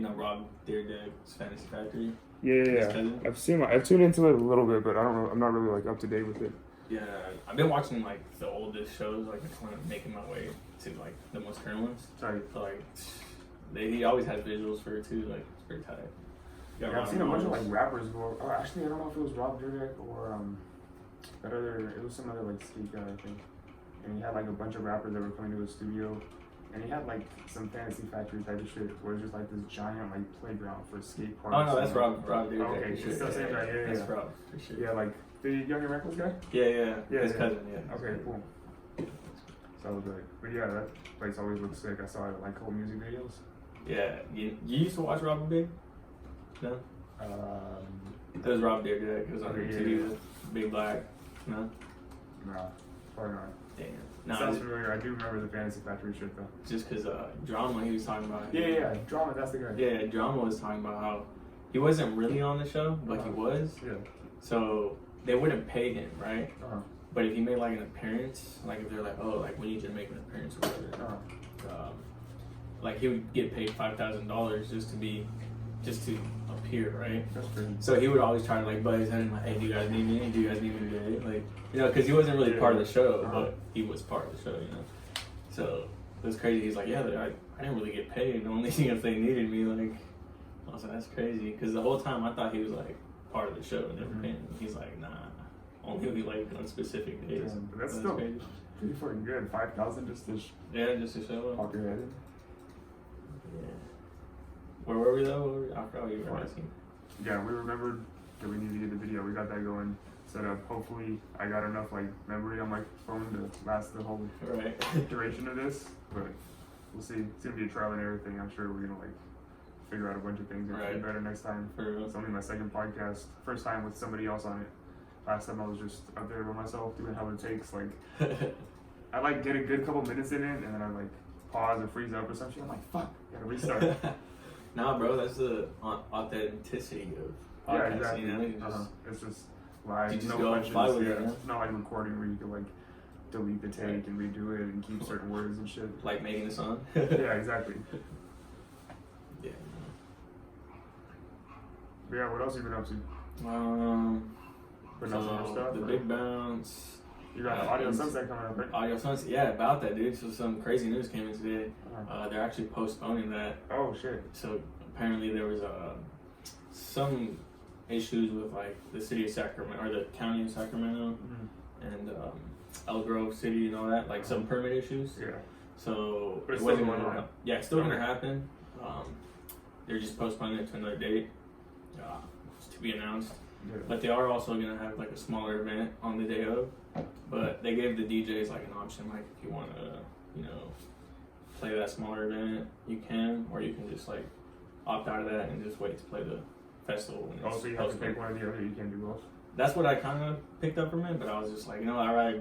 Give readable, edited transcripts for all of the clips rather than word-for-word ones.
know Rob Dyrdek's Fantasy Factory? Yeah. I've tuned into it a little bit, but I don't know. I'm not really like up to date with it. Yeah, I've been watching like the oldest shows, like kind of making my way to like the most current ones. Sorry. So like, he always has visuals for it too. Like it's pretty tight. Yeah, I've seen a bunch of like rappers go. Oh, actually, I don't know if it was Rob Dyrdek or that other. It was some other like skate guy, I think. And he had like a bunch of rappers that were coming to his studio. And he had like some Fantasy Factory type of shit where it's just like this giant like playground for skate parks. Oh no, that's Rob Dyrdek. Oh, okay, he's still saying that. Yeah, that's Rob for sure. Yeah, like the Young and Reckless guy. Yeah. His cousin. Yeah. Okay, cool. So like, but yeah, that place always looks sick. I saw it at like cool music videos. Yeah, you used to watch Rob Big? No. It was Rob Dyrdek. It was on TV with Big Black. No. No, probably not. Damn. No, sounds familiar. I do remember the Fantasy Factory shit though. Just because Drama, he was talking about. Yeah, Drama, that's the guy. Yeah, Drama was talking about how he wasn't really on the show, but he was. Yeah. So they wouldn't pay him, right? Uh-huh. But if he made like an appearance, like if they're like, oh, like we need you to make an appearance or whatever, like he would get paid $5,000 just to appear, right? That's crazy. So he would always try to like butt his head and like, hey, do you guys need me? Do you guys need me today? Like, you know, because he wasn't really part of the show, but he was part of the show, you know. So it was crazy. He's like, yeah, I didn't really get paid. Only thing if they needed me, like, I was like, that's crazy. Because the whole time I thought he was like part of the show and everything. He's like, nah, only like on specific days. Yeah, but that's still crazy. Pretty fucking good. 5,000 just to just to show up. Pop your head in. Yeah. Where were we though? I forgot what you were asking. Yeah, we remembered that we needed to get the video. We got that going, set up. Hopefully, I got enough like memory on my phone to last the whole duration of this. But we'll see. It's gonna be a trial and error thing. I'm sure we're gonna like figure out a bunch of things and get better next time. It's only my second podcast, first time with somebody else on it. Last time I was just up there by myself doing how it takes. Like I like get a good couple minutes in it, and then I like pause or freeze up or something. I'm like, fuck, gotta restart. Nah, bro, that's the authenticity of podcasting. Yeah, exactly. You know? It's just live. You just no go and fly with it. It's not like recording where you can like delete the take and redo it and keep certain words and shit. Like making a song. Yeah, exactly. Yeah. But yeah, what else have you been up to? The Big Bounce. You got Audio Sunset coming up, right? Audio Sunset, yeah, about that, dude. So some crazy news came in today. They're actually postponing that. Oh shit! So apparently there was some issues with like the city of Sacramento or the county of Sacramento and El Grove City and all that, like some permit issues. Yeah. So but it wasn't going to. Yeah, it's still going to happen. They're just postponing it to another date to be announced. Yeah. But they are also going to have like a smaller event on the day of. But they gave the DJs like an option, like if you want to, you know, play that smaller event, you can, or you can just like opt out of that and just wait to play the festival. So you have to pick one or the other. You can't do both. That's what I kind of picked up from it, but I was just like, you know, I'd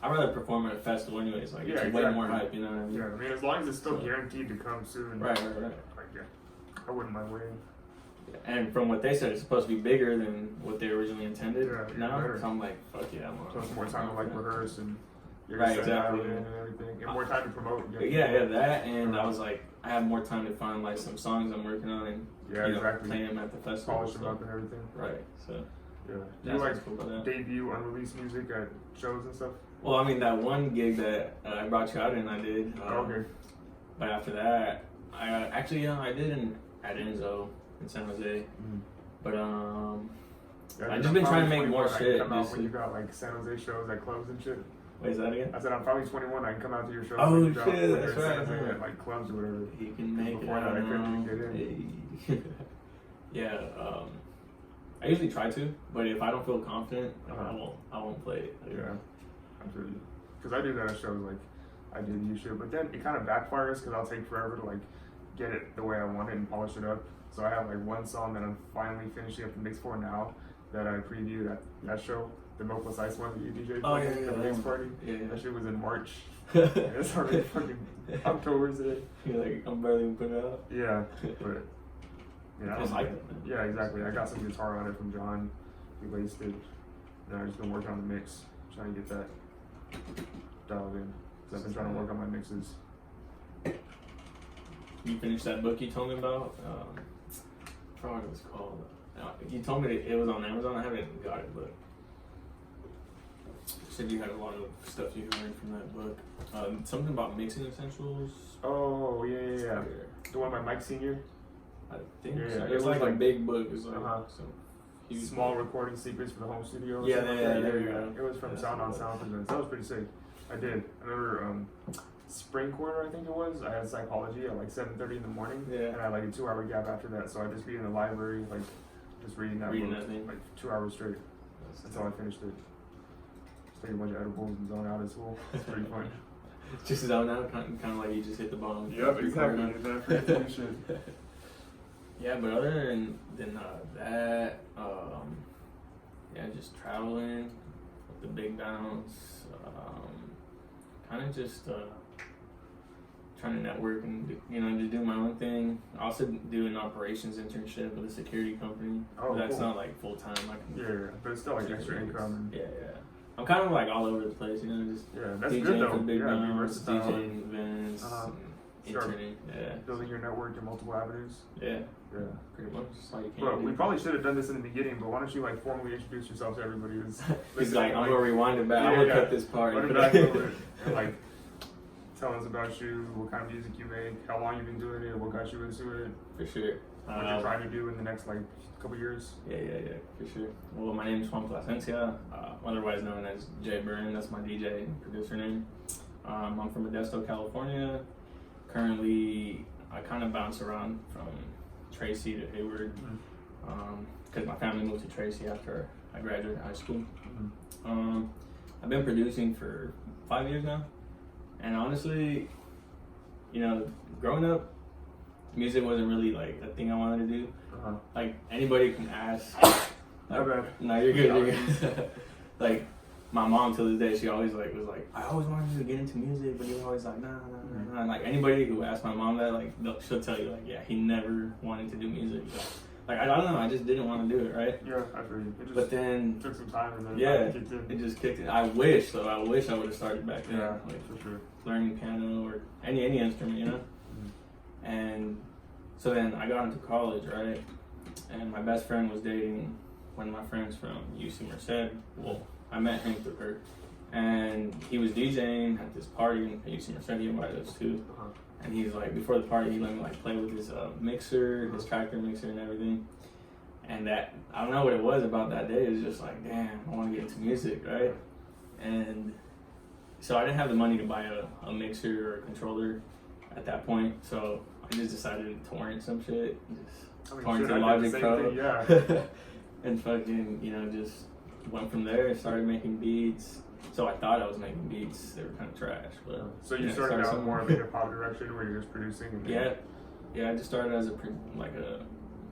rather perform at a festival anyways. Like it's way more hype, you know what I mean? Yeah, I mean as long as it's still guaranteed to come soon. Right. Like yeah, I wouldn't mind waiting. And from what they said, it's supposed to be bigger than what they originally intended. Yeah, so I'm like, fuck yeah, I'm on. So it's more time to like rehearse and exactly and everything, and more time to promote. Yeah, that, and I was like, I have more time to find like some songs I'm working on and playing them at the festival, polish them up and everything. Right. So yeah, do you like cool debut unreleased music at shows and stuff? Well, I mean that one gig that I brought you out in, I did. Okay. But after that, I did at Enzo in San Jose. But I've just been trying to make more shit. Come out when you got like San Jose shows at clubs and shit. Wait, is that again? I said I'm probably 21. I can come out to your shows. Oh shit, that's right. At like clubs or whatever. You can make before it. That, I couldn't get in. Hey. Yeah. I usually try to, but if I don't feel confident, I won't play it. Yeah, absolutely. Because I do that at shows, like I did you shit, but then it kind of backfires because I'll take forever to like get it the way I want it and polish it up. So I have like one song that I'm finally finishing up the mix for now that I previewed at that show, the No Plus Ice one that you DJ for the mix party. Yeah. That shit was in March. It's already fucking October today. You're like, I'm barely even putting it out. Yeah, but yeah, just like it. Yeah, exactly. I got some guitar on it from John. He laced it. And I've just been working on the mix, trying to get that dialed in. Because I've been trying to work on my mixes. you finished that book you told me about. I forgot what it was called. You told me it was on Amazon. I haven't got it, but you said you had a lot of stuff you could learn from that book. Something about mixing essentials. Oh, yeah. The one by Mike Senior? I think yeah, so. it It was like a big book. It was like some huge small recording secrets for the home studio. Yeah, there you go. It was from Sound on Sound Presents. That was pretty sick. I did. I remember spring quarter, I think it was. I had psychology at like 7:30 in the morning. Yeah. And I had like a 2-hour gap after that. So I'd just be in the library, like just reading that book, like 2 hours straight. That's how I finished it. Just take a bunch of edibles and zone out at school. It's pretty fun. Just zone out, kind of like you just hit the bomb. Yep, exactly. That pretty shit. Yeah, but other than that, yeah, just traveling with the big bounce, kind of just trying to network and just do my own thing. I also do an operations internship with a security company. Oh, that's cool. not like full time. Yeah, but it's still like extra income. Yeah. I'm kind of like all over the place, just that's DJing good though. for the big Be bounce, versatile. DJing events, interning, Building your network in multiple avenues. Yeah, Pretty much. Just like you can Bro, do. we probably should have done this in the beginning, but why don't you like formally introduce yourself to everybody who's He's like, I'm gonna rewind it back. I'm gonna cut this part. Run it back over it. And, like, tell us about you, what kind of music you make, how long you've been doing it, what got you into it. For sure. What you're trying to do in the next like couple years. Yeah, for sure. Well, my name is Juan Plasencia, otherwise known as JAYxBERN. That's my DJ and producer name. I'm from Modesto, California. Currently, I kind of bounce around from Tracy to Hayward because my family moved to Tracy after I graduated high school. I've been producing for 5 years now, and honestly, growing up, music wasn't really like a thing I wanted to do. Like anybody can ask. No, you're good. Like my mom till this day, she always was like, I always wanted you to get into music, but he was always like, nah. And like anybody who asks my mom that, like she'll tell you like, yeah, he never wanted to do music. Like I don't know, I just didn't want to do it, right? Yeah, I feel you. But then took some time and then it just kicked in. I wish I would have started back then. Yeah, like for sure. Learning piano or any instrument, And so then I got into college, right? And my best friend was dating one of my friends from UC Merced. Well, I met him through her. And he was DJing at this party at UC Merced. He invited us too. And he's like, before the party, he let me like play with his mixer, his tractor mixer and everything. And that, I don't know what it was about that day. It was just like, damn, I want to get into music, right? And so I didn't have the money to buy a mixer or a controller at that point. So I just decided to torrent some shit. Just torrent to Logic Pro. And fucking, just went from there, started making beats. So I thought I was making beats. They were kind of trash, but so you started out more of a hip hop direction where you're just producing. And yeah. I just started as a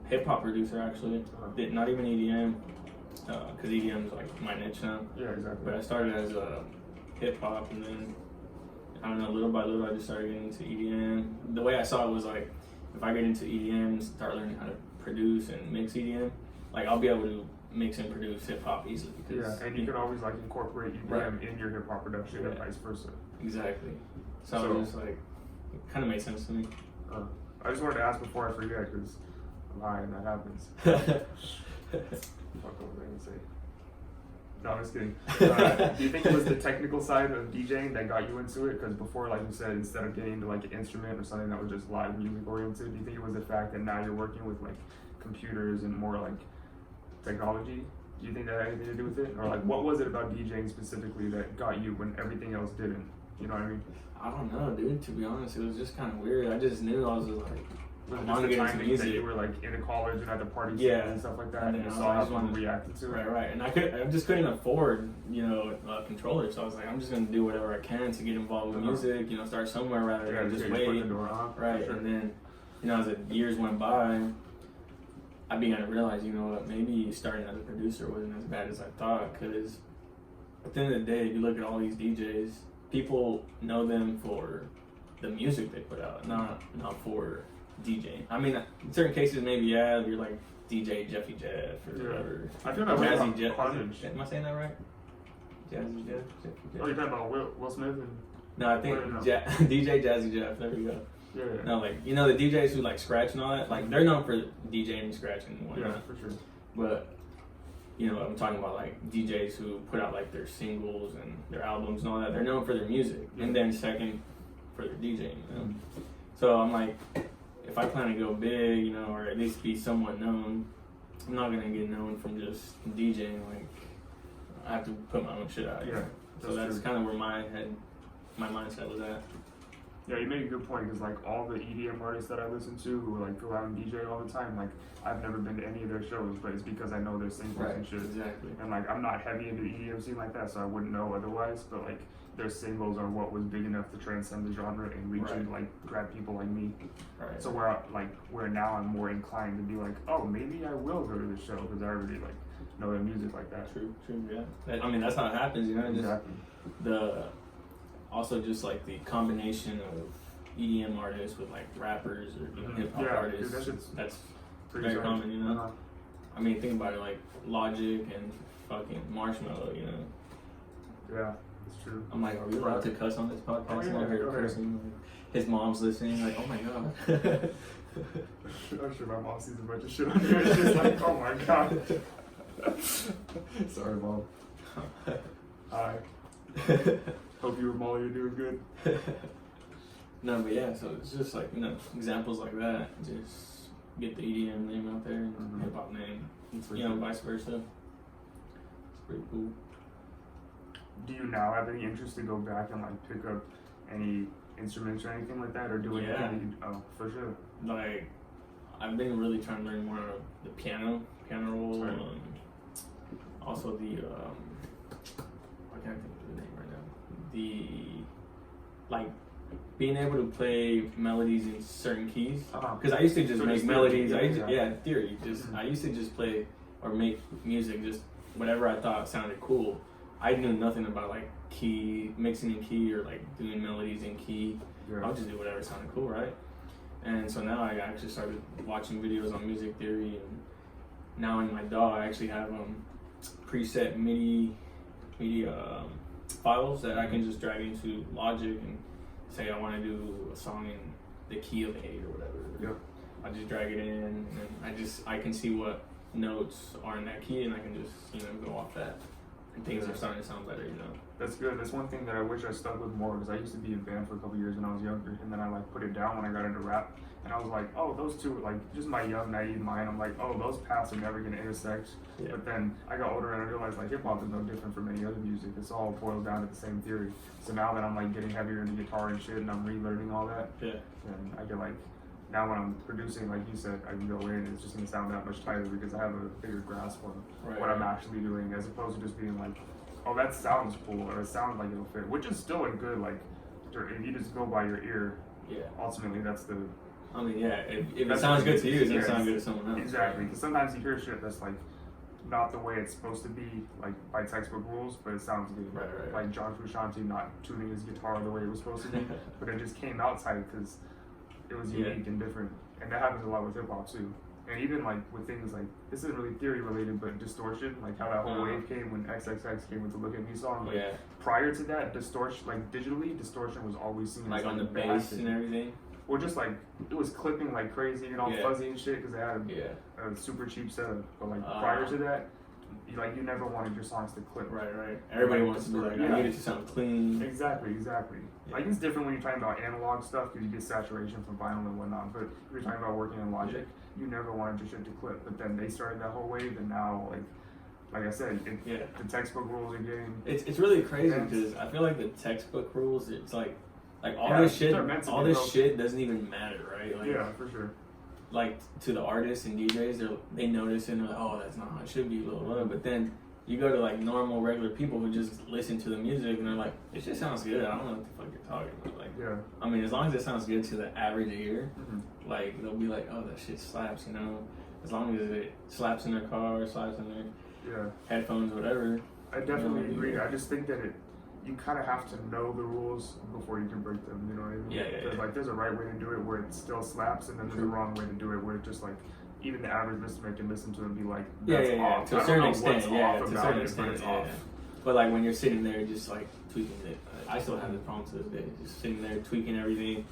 hip hop producer actually. Not even EDM, because EDM is like my niche now. Yeah, exactly. But I started as a hip hop, and then I don't know, little by little, I just started getting into EDM. The way I saw it was like, if I get into EDM, start learning how to produce and mix EDM, like I'll be able to mix and produce hip hop easily. Because and you can always like incorporate EDM in your hip hop production and vice versa. Exactly. So I was just like, it kind of made sense to me. I just wanted to ask before I forget because I'm high and that happens. Fuck over there and say. No, I'm just kidding. Do you think it was the technical side of DJing that got you into it? Because before, like you said, instead of getting into like an instrument or something that was just live music oriented, do you think it was the fact that now you're working with like computers and more like technology? Do you think that had anything to do with it? Or like what was it about DJing specifically that got you when everything else didn't? You know what I mean? I don't know, dude. To be honest, it was just kind of weird. I just knew I was just like, I wanted to get into music. That you were like into college and at the parties and stuff like that, and you saw how people reacted to it. Right. And I just couldn't afford, a controller, so I was like, I'm just gonna do whatever I can to get involved with music. Start somewhere rather than just wait. Right. Sure. And then, as the years went by, I began to realize, maybe starting as a producer wasn't as bad as I thought. Because at the end of the day, if you look at all these DJs, people know them for the music they put out, not for DJing. I mean, in certain cases, maybe you're like DJ Jeffy Jeff or whatever. I feel that Jazzy Jeff. college. Am I saying that right? Jazzy Jeff. Oh, you're talking about Will Smith and. No, I think DJ Jazzy Jeff. There we go. Yeah. No, like, you know, the DJs who like scratch and all that, like they're known for DJing and scratching and whatnot. Yeah, for sure. But, you know, I'm talking about like DJs who put out like their singles and their albums and all that. They're known for their music, and then second for their DJing. You know? So I'm like, if I plan to go big, you know, or at least be somewhat known, I'm not gonna get known from just DJing. Like, I have to put my own shit out. Yeah. So that's kind of where my mindset was at. Yeah, you make a good point, because like all the EDM artists that I listen to who like go out and DJ all the time, like I've never been to any of their shows, but it's because I know their singles and shit. Exactly. And like I'm not heavy into the EDM scene like that, so I wouldn't know otherwise. But like their singles are what was big enough to transcend the genre and reach and like grab people like me. Right. So where now I'm more inclined to be like, oh, maybe I will go to the show because I already like know their music like that. True, yeah. I mean, that's how it happens, you know. Exactly. Also just like the combination of EDM artists with like rappers or hip hop artists. Dude, that's very common, you know. I mean, think about it, like Logic and fucking Marshmello, you know. Yeah, it's true. I'm like, are we allowed to cuss on this podcast? Oh, yeah, I heard cursing. Like, his mom's listening, like, oh my god. I'm sure my mom sees a bunch of shit on here. It's just like, oh my god. Sorry, Mom. Hi. Hope you and Molly are doing good. No, but yeah, so it's just like, you know, examples like that. Just get the EDM name out there and hip hop name. You know, vice versa. It's pretty cool. Do you now have any interest to go back and like pick up any instruments or anything like that, or do anything? Oh, for sure. Like, I've been really trying to learn more of the piano roll. Right. Also the I can't think of the name right now. The like being able to play melodies in certain keys. Because I used to just make melodies. Theory. I used to just play or make music just whatever I thought sounded cool. I knew nothing about like key mixing in key or like doing melodies in key. Yeah. I'll just do whatever sounded cool, right? And so now I actually started watching videos on music theory, and now in my DAW I actually have preset MIDI files that I can just drag into Logic and say I want to do a song in the key of A or whatever. Yep. I just drag it in, and I can see what notes are in that key, and I can just, you know, go off that. And things are starting to sound better, you know. That's good. That's one thing that I wish I stuck with more, because I used to be in band for a couple years when I was younger, and then I like put it down when I got into rap, and I was like, oh, those two, like just my young naive mind, I'm like, oh, those paths are never gonna intersect. Yeah. But then I got older and I realized like hip hop is no different from any other music. It's all boiled down to the same theory. So now that I'm like getting heavier into guitar and shit, and I'm relearning all that, and I get like, now when I'm producing, like you said, I can go in and it's just gonna sound that much tighter because I have a bigger grasp on what I'm actually doing, as opposed to just being like, oh, that sounds cool, or it sounds like it'll fit, which is still a good, like, if you just go by your ear, ultimately that's the... I mean, yeah, if it sounds good to you, it's gonna sound good to someone else. Exactly, because sometimes you hear shit that's like, not the way it's supposed to be, like, by textbook rules, but it sounds good. Right. Like John Frusciante not tuning his guitar the way it was supposed to be, but it just came out tight because it was unique and different. And that happens a lot with hip-hop, too. And even like with things like, this isn't really theory related, but distortion, like how that whole wave came when XXX came with the Look At Me song. Like, prior to that, distortion, like digitally, distortion was always seen like as on the bass and everything. Or just like, it was clipping like crazy and all fuzzy and shit because they had a super cheap setup. But like prior to that, you never wanted your songs to clip. Right. Everybody wants to be like, I need it to sound clean. Exactly. Like it's different when you're talking about analog stuff because you get saturation from vinyl and whatnot. But if you're talking about working in Logic, you never wanted your shit to clip. But then they started that whole wave, and now like I said, the textbook rules are getting. It's really crazy because I feel like the textbook rules, it's like all this shit doesn't even matter, right? Like, yeah, for sure. Like to the artists and DJs, they notice and they're like, oh, that's not how it should be, blah, blah, blah. But then you go to like normal, regular people who just listen to the music and they're like, it just sounds good. I don't know what the fuck you're talking about. Like, I mean, as long as it sounds good to the average ear, like they'll be like, oh, that shit slaps, you know. As long as it slaps in their car, slaps in their headphones, whatever. I definitely agree. I just think that you kind of have to know the rules before you can break them, you know what I mean? Yeah. Like, there's a right way to do it where it still slaps, and then there's a wrong way to do it where it just like, even the average listener can listen to it and be like, that's off. To a certain extent, It's off. But like when you're sitting there just like tweaking it, I still have this problem to this day, just sitting there tweaking everything,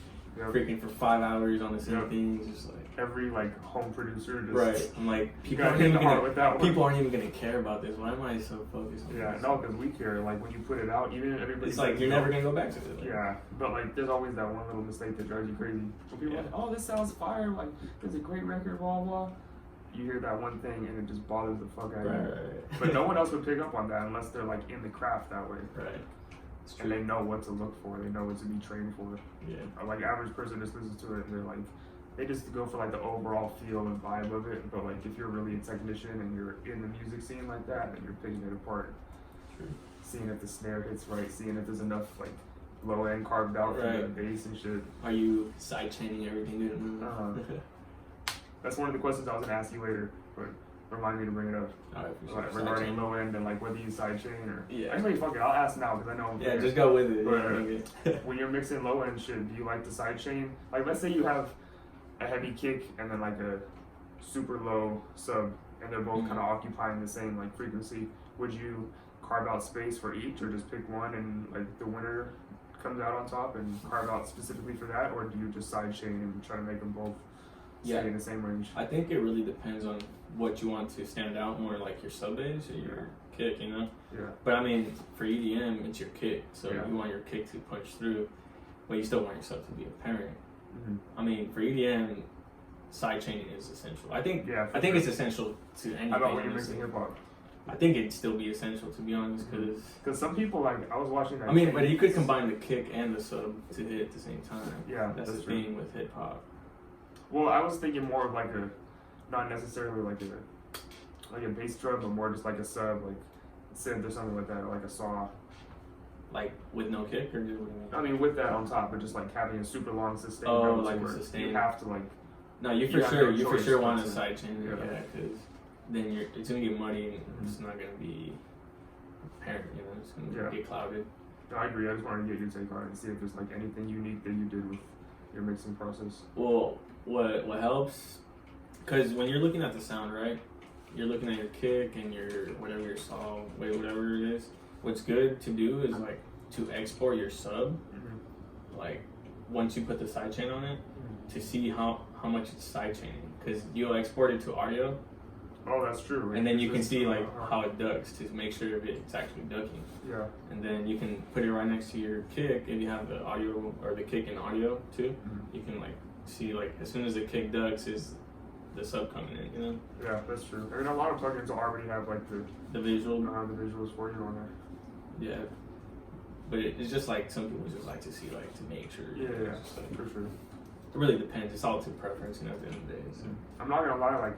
freaking for 5 hours on the same thing. Just like every like home producer. Just, right. I'm like people aren't even gonna care about this. Why am I so focused on this? No, because we care. Like when you put it out, even everybody. It's like you're never gonna go back to it. Like, but like there's always that one little mistake that drives you crazy. When people are like, oh, this sounds fire. Like it's a great record. Blah blah. You hear that one thing and it just bothers the fuck out of you. Right. But no one else would pick up on that unless they're like in the craft that way. Right. And they know what to look for. They know what to be trained for. Yeah. Like average person just listens to it and they're like, they just go for like the overall feel and vibe of it. But like if you're really a technician and you're in the music scene like that, then you're picking it apart. True. Seeing Seeing if the snare hits right, seeing if there's enough like low end carved out for the bass and shit. Are you side chaining everything to move? That's one of the questions I was gonna ask you later, but remind me to bring it up. Like, regarding low end and like whether you side chain or actually fuck it, I'll ask now because I know. Just go with it. But when you're mixing low end shit, do you like the side chain? Like let's say you have a heavy kick and then like a super low sub, and they're both kind of occupying the same like frequency. Would you carve out space for each, or just pick one and like the winner comes out on top and carve out specifically for that, or do you just side chain and try to make them both stay in the same range? I think it really depends on what you want to stand out more, like your sub bass or your kick, you know? Yeah. But I mean, for EDM, it's your kick, so you want your kick to punch through, but you still want your sub to be apparent. I mean, for EDM, side chaining is essential. I think it's essential to anything. How about when you're mixing hip hop? I think it'd still be essential, to be honest, because some people, like, I was watching that. I mean, but you could combine the kick and the sub to hit at the same time. Yeah, that's the thing with hip hop. Well, I was thinking more of like a, not necessarily like a bass drum, but more just like a sub, like synth or something like that, or like a saw. Like with no kick, or I mean, with that on top, but just like having a super long sustain. Oh, like a sustain. You have to like. No, you for sure want to side chain, because then it's gonna get muddy and it's not gonna be apparent. You know, it's gonna get clouded. No, I agree. I just wanted to get your take on it and see if there's like anything unique that you did with your mixing process. Well, what helps, because when you're looking at the sound, right? You're looking at your kick and your whatever your saw, whatever it is. What's good to do is like to export your sub, like once you put the sidechain on it, to see how much it's sidechaining, because you'll export it to audio. Oh, that's true. And then you can see like how it ducks to make sure if it's actually ducking. Yeah. And then you can put it right next to your kick if you have the audio or the kick in audio too. You can like see like as soon as the kick ducks is the sub coming in, you know? Yeah, that's true. I mean, a lot of plugins already have like the visual, the visuals for you on there. Yeah, but it's just like some people just like to see like to make sure. Yeah, like, for sure. It really depends. It's all to preference, you know. At the end of the day, so. I'm not gonna lie, like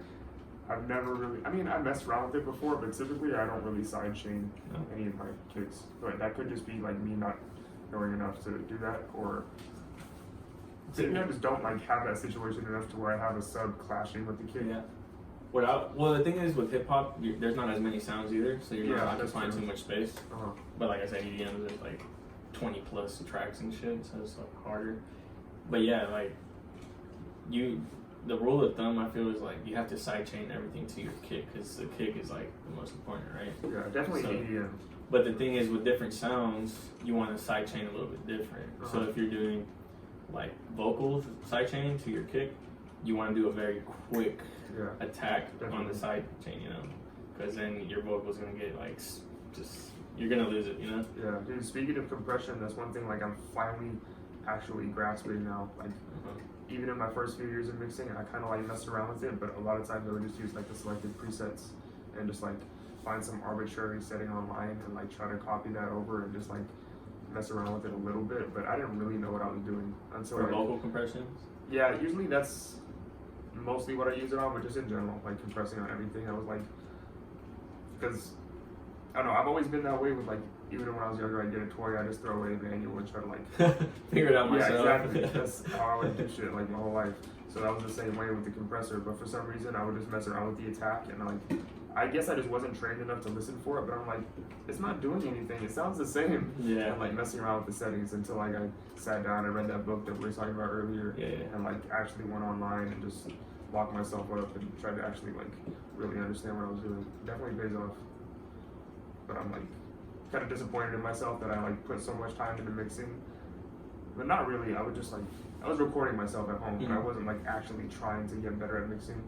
I've never really. I mean, I messed around with it before, but typically I don't really sidechain any of my kicks. But that could just be like me not knowing enough to do that, or maybe I just don't like have that situation enough to where I have a sub clashing with the kick. Yeah. Well, the thing is with hip hop, there's not as many sounds either, so you're not occupying too much space. But like I said, EDM is like 20 plus tracks and shit, so it's like harder. But yeah, like the rule of thumb I feel is like you have to sidechain everything to your kick, because the kick is like the most important, right? Yeah, definitely EDM. But the thing is with different sounds, you want to sidechain a little bit different. So if you're doing like vocals sidechain to your kick, you want to do a very quick attack on the side chain, you know, because then your vocal's gonna get like just you're gonna lose it, you know. Yeah, dude. Speaking of compression, that's one thing like I'm finally actually grasping now. Like even in my first few years of mixing, I kind of like messed around with it, but a lot of times I would just use like the selected presets and just like find some arbitrary setting online and like try to copy that over and just like mess around with it a little bit. But I didn't really know what I was doing until for vocal compression. Yeah, usually that's mostly what I use it on, but just in general, like compressing on everything. I was like, because I don't know, I've always been that way with like, even when I was younger, I'd get a toy, I just throw away the manual and try to like figure it out myself. Yeah, exactly. That's how I would do shit like my whole life. So that was the same way with the compressor, but for some reason I would just mess around with the attack, and like, I guess I just wasn't trained enough to listen for it, but I'm like, it's not doing anything, it sounds the same. Yeah. And like messing around with the settings until like I sat down and read that book that we were talking about earlier, and like actually went online and just locked myself up and tried to actually like really understand what I was doing. Definitely pays off. But I'm like kind of disappointed in myself that I like put so much time into mixing. But not really, I would just like I was recording myself at home, but I wasn't like actually trying to get better at mixing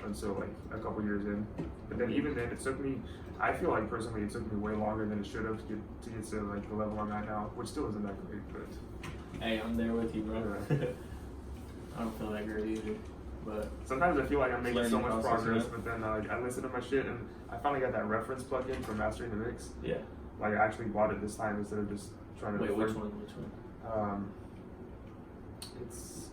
until like a couple years in. But then even then, it took me. I feel like personally, it took me way longer than it should have to get to like the level I'm at now, which still isn't that great. But hey, I'm there with you, bro. I don't feel that great either. But sometimes I feel like I'm making so much process, progress, you know? but then I listen to my shit and I finally got that reference plugin for mastering the mix. Yeah. Like I actually bought it this time instead of just trying to. Wait, which one? It's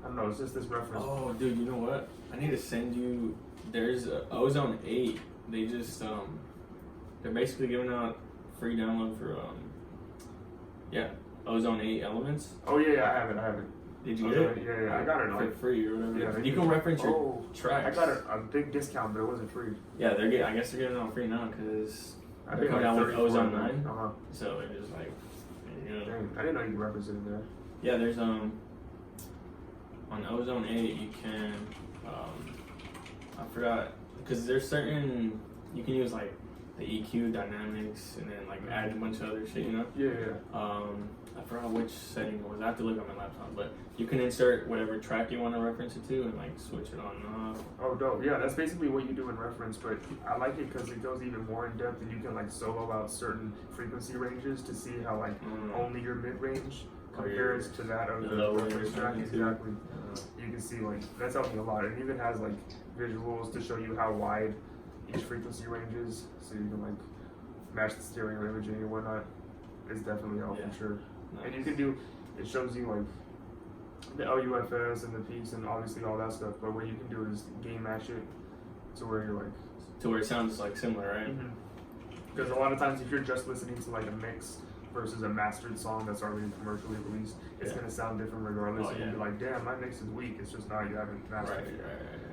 I don't know. It's just this reference. Oh, dude, you know what? I need to send you. There's Ozone 8. They just they're basically giving out free download for Ozone 8 Elements. Oh yeah, I have it. Did you get it? Yeah, I got it for like free or whatever. Yeah, you can reference your tracks. I got a big discount, but it wasn't free. Yeah, I guess they're getting it on free now because I they're coming like out with Ozone 9. Uh-huh. So they're just like, there you go. Dang, I didn't know you could reference it in there. Yeah, there's on Ozone 8 you can I forgot because there's certain you can use like the EQ dynamics and then like add a bunch of other shit, you know? Yeah. I forgot which setting it was. I have to look on my laptop, but you can insert whatever track you want to reference it to and like switch it on and off. Oh, dope. Yeah, that's basically what you do in reference, but I like it because it goes even more in depth and you can like solo out certain frequency ranges to see how like only your mid range compares to that of the reference track. Exactly. You can see like that's helped me a lot. It even has like visuals to show you how wide each frequency range is, so you can like match the stereo imaging and whatnot. It's definitely helpful for sure. Nice. And you can do, it shows you like the LUFS and the peaks and obviously all that stuff, but what you can do is gain match it to where you're like... To where it sounds like similar, right? Because a lot of times if you're just listening to like a mix versus a mastered song that's already commercially released, it's going to sound different regardless. You'll be like, damn, my mix is weak. It's just not, you haven't mastered it.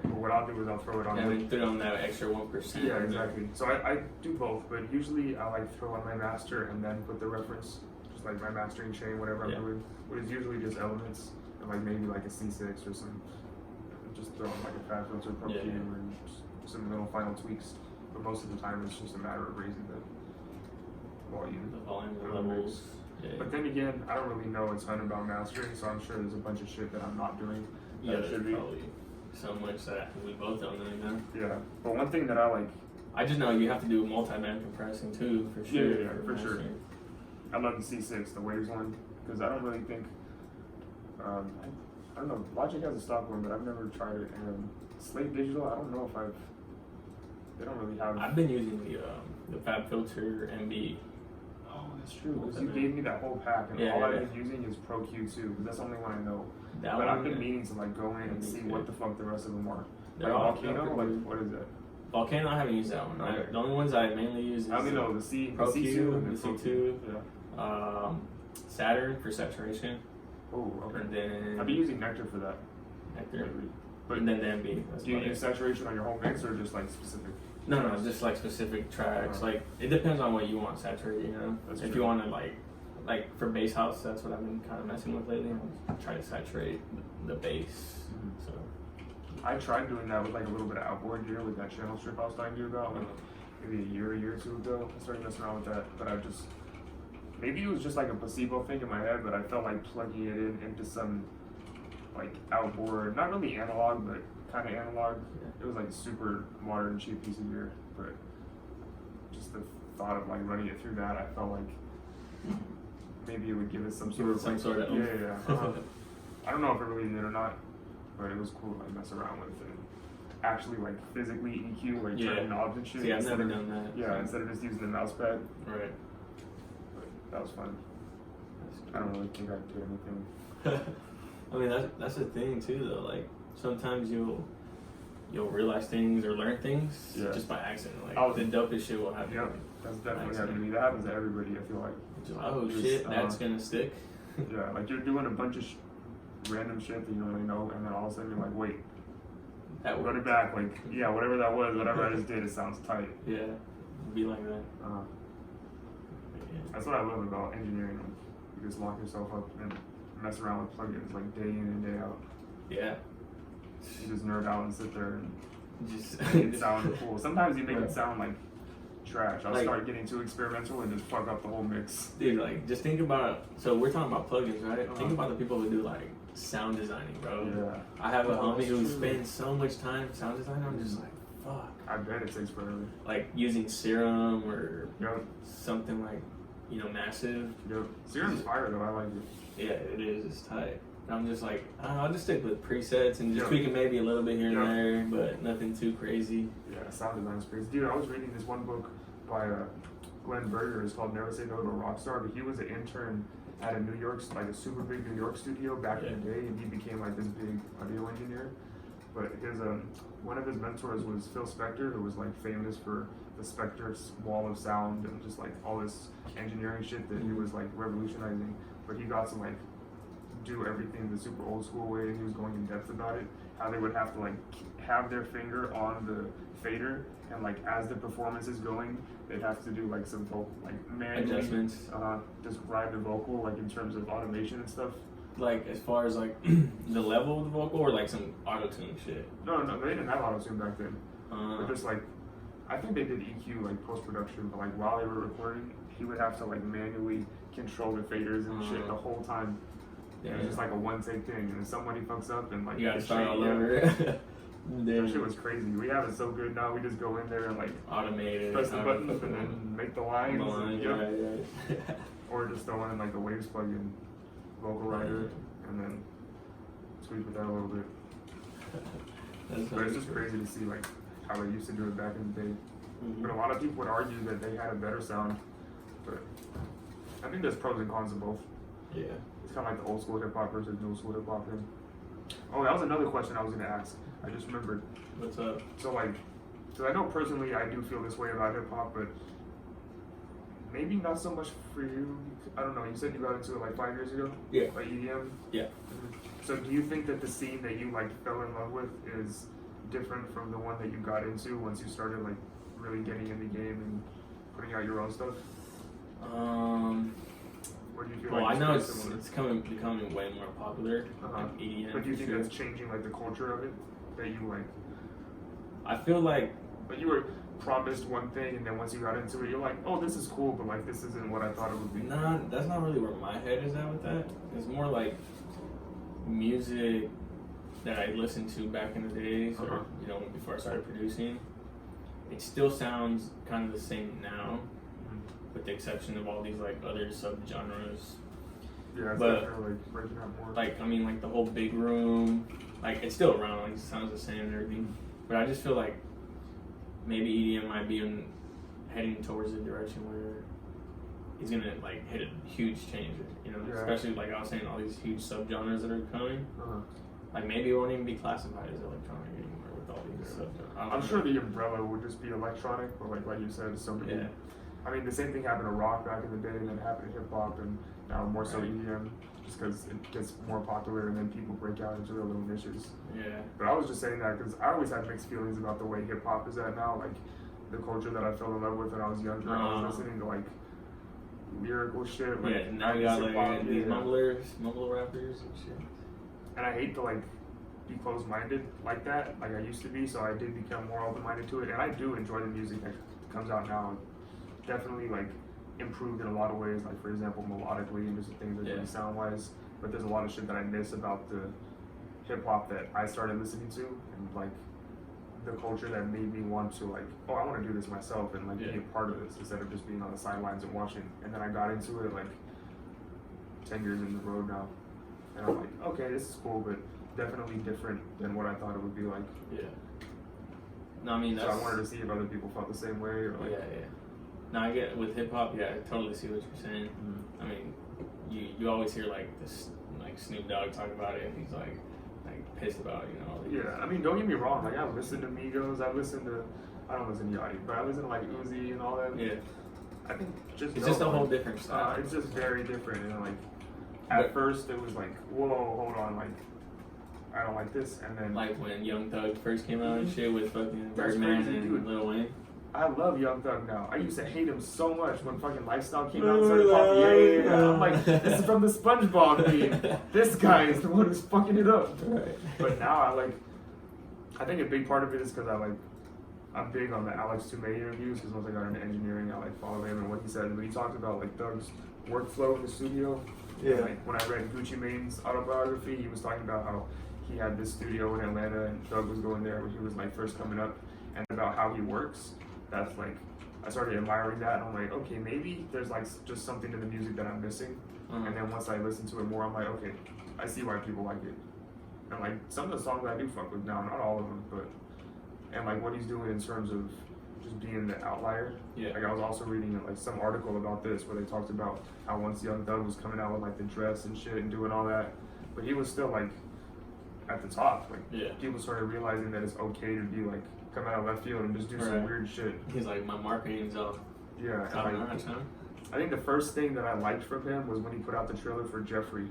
But what I'll do is I'll throw it on. And throw on that extra 1%. Yeah, exactly. So I do both, but usually I like throw on my master and then put the reference, just like my mastering chain, whatever I'm doing, which is usually just elements and like maybe like a C6 or some, just throw on like a fat filter Pro Q and just some little final tweaks. But most of the time it's just a matter of raising the volume. The volume, the levels. Yeah. But then again, I don't really know a ton about mastering, so I'm sure there's a bunch of shit that I'm not doing. Yeah, there's probably so much that we both don't really know. Yeah, but one thing that I like, I just know you have to do multi-band compressing too, for sure. Yeah, for sure. I love the C6, the Waves one, because I don't really think, I don't know, Logic has a stock one, but I've never tried it. And Slate Digital, I don't know if they don't really have. I've been using the Fab Filter MB. Oh, that's true. Because you gave me that whole pack, and all I've been using is Pro Q2, because that's the only one I know. But I've been meaning to like go in and see what the fuck the rest of them are. Like Volcano, like what is it? Volcano, I haven't used that one. Okay. The only ones I mainly use is I only know the Pro Q, and the C2, Saturn for saturation. Oh, okay. And then I've been using Nectar for that. Nectar. But and then the MB. Do you use saturation on your whole mix or just like specific? No, just like specific tracks. Like it depends on what you want saturated, you know. That's if true. you want to like for bass house, that's what I've been kind of messing with lately. I try to saturate the bass. So I tried doing that with like a little bit of outboard gear with that channel strip I was talking to you about, like maybe a year or two ago. I started messing around with that, but I just maybe it was just like a placebo thing in my head, but I felt like plugging it into some like outboard, not really analog, but kind of analog. It was like a super modern, cheap piece of gear, but just the thought of like running it through that, I felt like maybe it would give it some sort of I don't know if it really did or not, but it was cool to like mess around with and actually like physically EQ, like turn knobs and shit. See, I've never done that. Yeah, instead of just using the mouse pad. Right. But that was fun. I don't really think I'd do anything. I mean, that's the thing too, though. Like sometimes you'll realize things or learn things just by accident. Like the dopest shit will happen. Yeah, that's definitely happened to me. That happens to everybody. I feel like. Oh shit, that's gonna stick. Yeah, like you're doing a bunch of random shit that you don't really know, and then all of a sudden you're like, wait, run it back. Like, yeah, whatever that was, whatever I just did, it sounds tight. Yeah, be like that. That's what I love about engineering. Like, you just lock yourself up and mess around with plugins like day in and day out. Yeah. You just nerd out and sit there and just make it sound cool. Sometimes you make it sound like trash. I'll start getting too experimental and just fuck up the whole mix. Dude, like, just think about, so we're talking about plugins, right? Think about the people who do like sound designing, bro. Yeah. I have a homie who spends so much time sound designing. I'm just like, fuck. I bet it takes forever. Like using Serum or Yep. something like, you know, massive. Yep. Serum's fire though. I like it. Yeah, it is. It's tight. I'm just like, I don't know, I'll just stick with presets and just Yep. tweak it maybe a little bit here and Yep. there, but nothing too crazy. Yeah, sound design's crazy. Dude, I was reading this one book by Glenn Berger. It's called Never Say No to a Rockstar, but he was an intern at a New York, like a super big New York studio back in the day, and he became like this big audio engineer. But his one of his mentors was Phil Spector, who was like famous for the Spector's wall of sound and just like all this engineering shit that he was like revolutionizing. But he got to like do everything the super old school way, and he was going in depth about it. How they would have to like have their finger on the fader, and like as the performance is going, they'd have to do like some vocal, like manually Adjustments. just ride the vocal, like in terms of automation and stuff. Like as far as like the level of the vocal or like some auto-tune shit. No, they didn't have auto-tune back then. But just like, I think they did EQ like post-production, but like while they were recording, he would have to like manually control the faders and shit the whole time. Yeah, it was just like a one-take thing, and if somebody fucks up and like you gotta the start shit- all yeah. over. That shit was crazy. We have it so good now. We just go in there and like Automated. press the buttons and then make the lines. and, yep. Right. Or just throw in like the Waves plugin, vocal writer, and then tweak with that a little bit. But it's just crazy to see like how they used to do it back in the day. But a lot of people would argue that they had a better sound. But I think there's pros and cons of both. Yeah. It's kind of like the old school hip hop versus new school hip hop thing. Oh, that was another question I was gonna ask. I just remembered. What's up? So like, so I know personally I do feel this way about hip hop, but maybe not so much for you. I don't know. You said you got into it like 5 years ago. Yeah. Like EDM. Yeah. So do you think that the scene that you like fell in love with is different from the one that you got into once you started like really getting in the game and putting out your own stuff? Or do you feel Well, like I know similar? it's becoming way more popular. Like EDM. But do you think for that's sure. changing like the culture of it? That you like? I feel like But you were promised one thing, and then once you got into it, you're like, oh, this is cool, but like this isn't what I thought it would be. nah, that's not really where my head is at with that. It's more like music that I listened to back in the days, or you know, before I started producing. It still sounds kind of the same now, with the exception of all these like other subgenres. Yeah, it's But, definitely like breaking out more. Like I mean, like the whole big room, like it's still around, like it sounds the same and everything. But I just feel like maybe EDM might be heading towards a direction where it's gonna like hit a huge change, you know, especially like I was saying, all these huge subgenres that are coming. Like maybe it won't even be classified as electronic anymore with all these subgenres. I'm sure the umbrella would just be electronic, but like you said, so many. Yeah. I mean, the same thing happened to rock back in the day, and then happened to hip hop, and now more so EDM, just because it gets more popular, and then people break out into their little niches. Yeah. But I was just saying that because I always had mixed feelings about the way hip hop is at now, like the culture that I fell in love with when I was younger. I was listening to like lyrical shit. Like, yeah. Now you got like these mumble rappers and shit. And I hate to like be closed-minded like that, like I used to be. So I did become more open-minded to it, and I do enjoy the music that comes out now. Definitely like improved in a lot of ways, like for example melodically and just the things that do sound wise. But there's a lot of shit that I miss about the hip hop that I started listening to, and like the culture that made me want to like, oh, I want to do this myself and like be a part of this instead of just being on the sidelines and watching. And then I got into it like 10 years in the road now, and I'm like, okay, this is cool, but definitely different than what I thought it would be like. Yeah. No, I mean So I wanted to see if other people felt the same way or like. Yeah. No, I get with hip hop. Yeah, I totally see what you're saying. I mean, you always hear like this, like Snoop Dogg talk about it, and he's like pissed about it, you know. Yeah, I mean, don't get me wrong. Like I listen to Migos, I don't listen to Yachty, but I listen to like Uzi and all that. Yeah. I think it's just a whole different style. It's just very different, and like at first it was like, whoa, hold on, like I don't like this, and then like when Young Thug first came out and shit with fucking That's Birdman crazy, and dude. Lil Wayne. I love Young Thug now. I used to hate him so much when fucking Lifestyle came out and started popping. Yeah. I'm like, this is from the SpongeBob meme. This guy is the one who's fucking it up. Right. But now I think a big part of it is because I like I'm big on the Alex Toomey interviews because once I got into engineering, I like follow him and what he said. But he talked about like Doug's workflow in the studio. Yeah. Like when I read Gucci Mane's autobiography, he was talking about how he had this studio in Atlanta and Doug was going there when he was like first coming up, and about how he works. That's like, I started admiring that, and I'm like, okay, maybe there's like just something in the music that I'm missing. And then once I listen to it more, I'm like, okay, I see why people like it. And like some of the songs I do fuck with now, not all of them, but and like what he's doing in terms of just being the outlier. Yeah. Like I was also reading like some article about this where they talked about how once Young Thug was coming out with like the dress and shit and doing all that, but he was still like at the top. Like people started realizing that it's okay to be like come out of left field and just do some weird shit. He's like, my marketing's off. Yeah. And like, I think the first thing that I liked from him was when he put out the trailer for Jeffrey.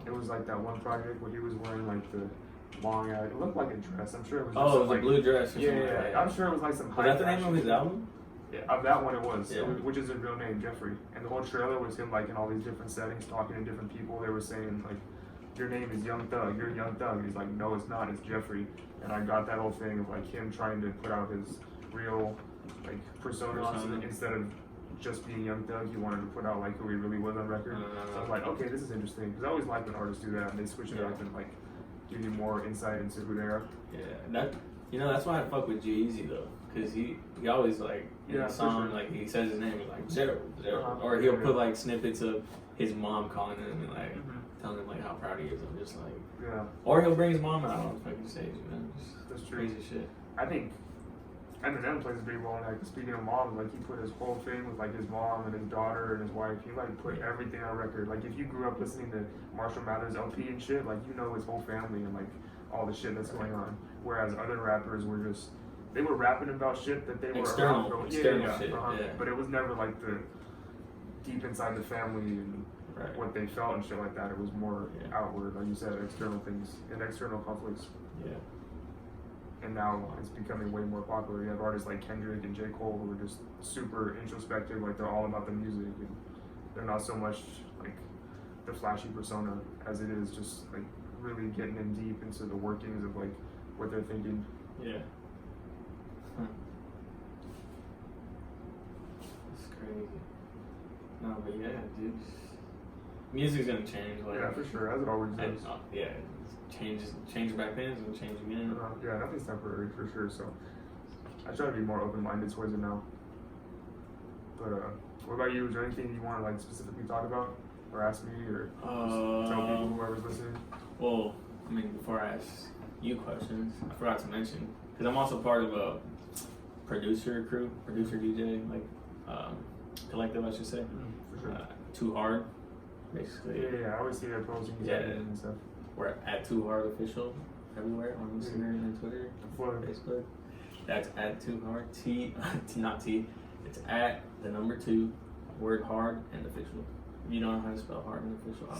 It was like that one project where he was wearing like the long ass, it looked like a dress. I'm sure it was just it was like, a blue dress or yeah, something. Yeah, I'm sure it was like some high. Was that the name of his album? Yeah, of that one it was, yeah. Which is his real name, Jeffrey. And the whole trailer was him like in all these different settings talking to different people. They were saying like, your name is Young Thug, you're Young Thug. He's like, no it's not, it's Jeffrey. And I got that whole thing of like him trying to put out his real like persona. Instead of just being Young Thug, he wanted to put out like who he really was on record. So I was like, okay, this is interesting, because I always like when artists do that and they switch it up and like give you more insight into who they are. Yeah, that that's why I fuck with G-Eazy though, because he always like in the song like he says his name is like Zero, or he'll put like snippets of his mom calling him and like telling him like how proud he is. I'm just like or he'll bring his mom out on fucking stage, just that's crazy shit. I think Eminem plays a big role in that. Cause speaking of moms, like he put his whole thing with like his mom and his daughter and his wife. He like put everything on record. Like if you grew up listening to Marshall Mathers LP and shit, like you know his whole family and like all the shit that's going on. Whereas other rappers were just, they were rapping about shit that they were external shit. But it was never like the deep inside the family and what they felt and shit like that. It was more outward, like you said, external things and external conflicts. Yeah. And now it's becoming way more popular. You have artists like Kendrick and J. Cole who are just super introspective, like they're all about the music and they're not so much like the flashy persona as it is just like really getting in deep into the workings of like what they're thinking. Yeah. It's crazy. No, but yeah, dude. Music's gonna change. Like, yeah, for sure, as it always does. Yeah. Change back then, it's gonna change again. Yeah, nothing's temporary for sure. So I try to be more open-minded towards it now. But what about you? Is there anything you want to like specifically talk about, or ask me, or tell people, whoever's listening? Well, I mean, before I ask you questions, I forgot to mention because I'm also part of a producer DJ like collective, I should say. For sure. Too Hard, basically. Yeah, I always see that posting and stuff. We're at Too Hard Official everywhere on Instagram and Twitter, Facebook. That's at Too Hard. Not T. It's at the number 2, word hard and official. If you don't know how to spell hard and official, I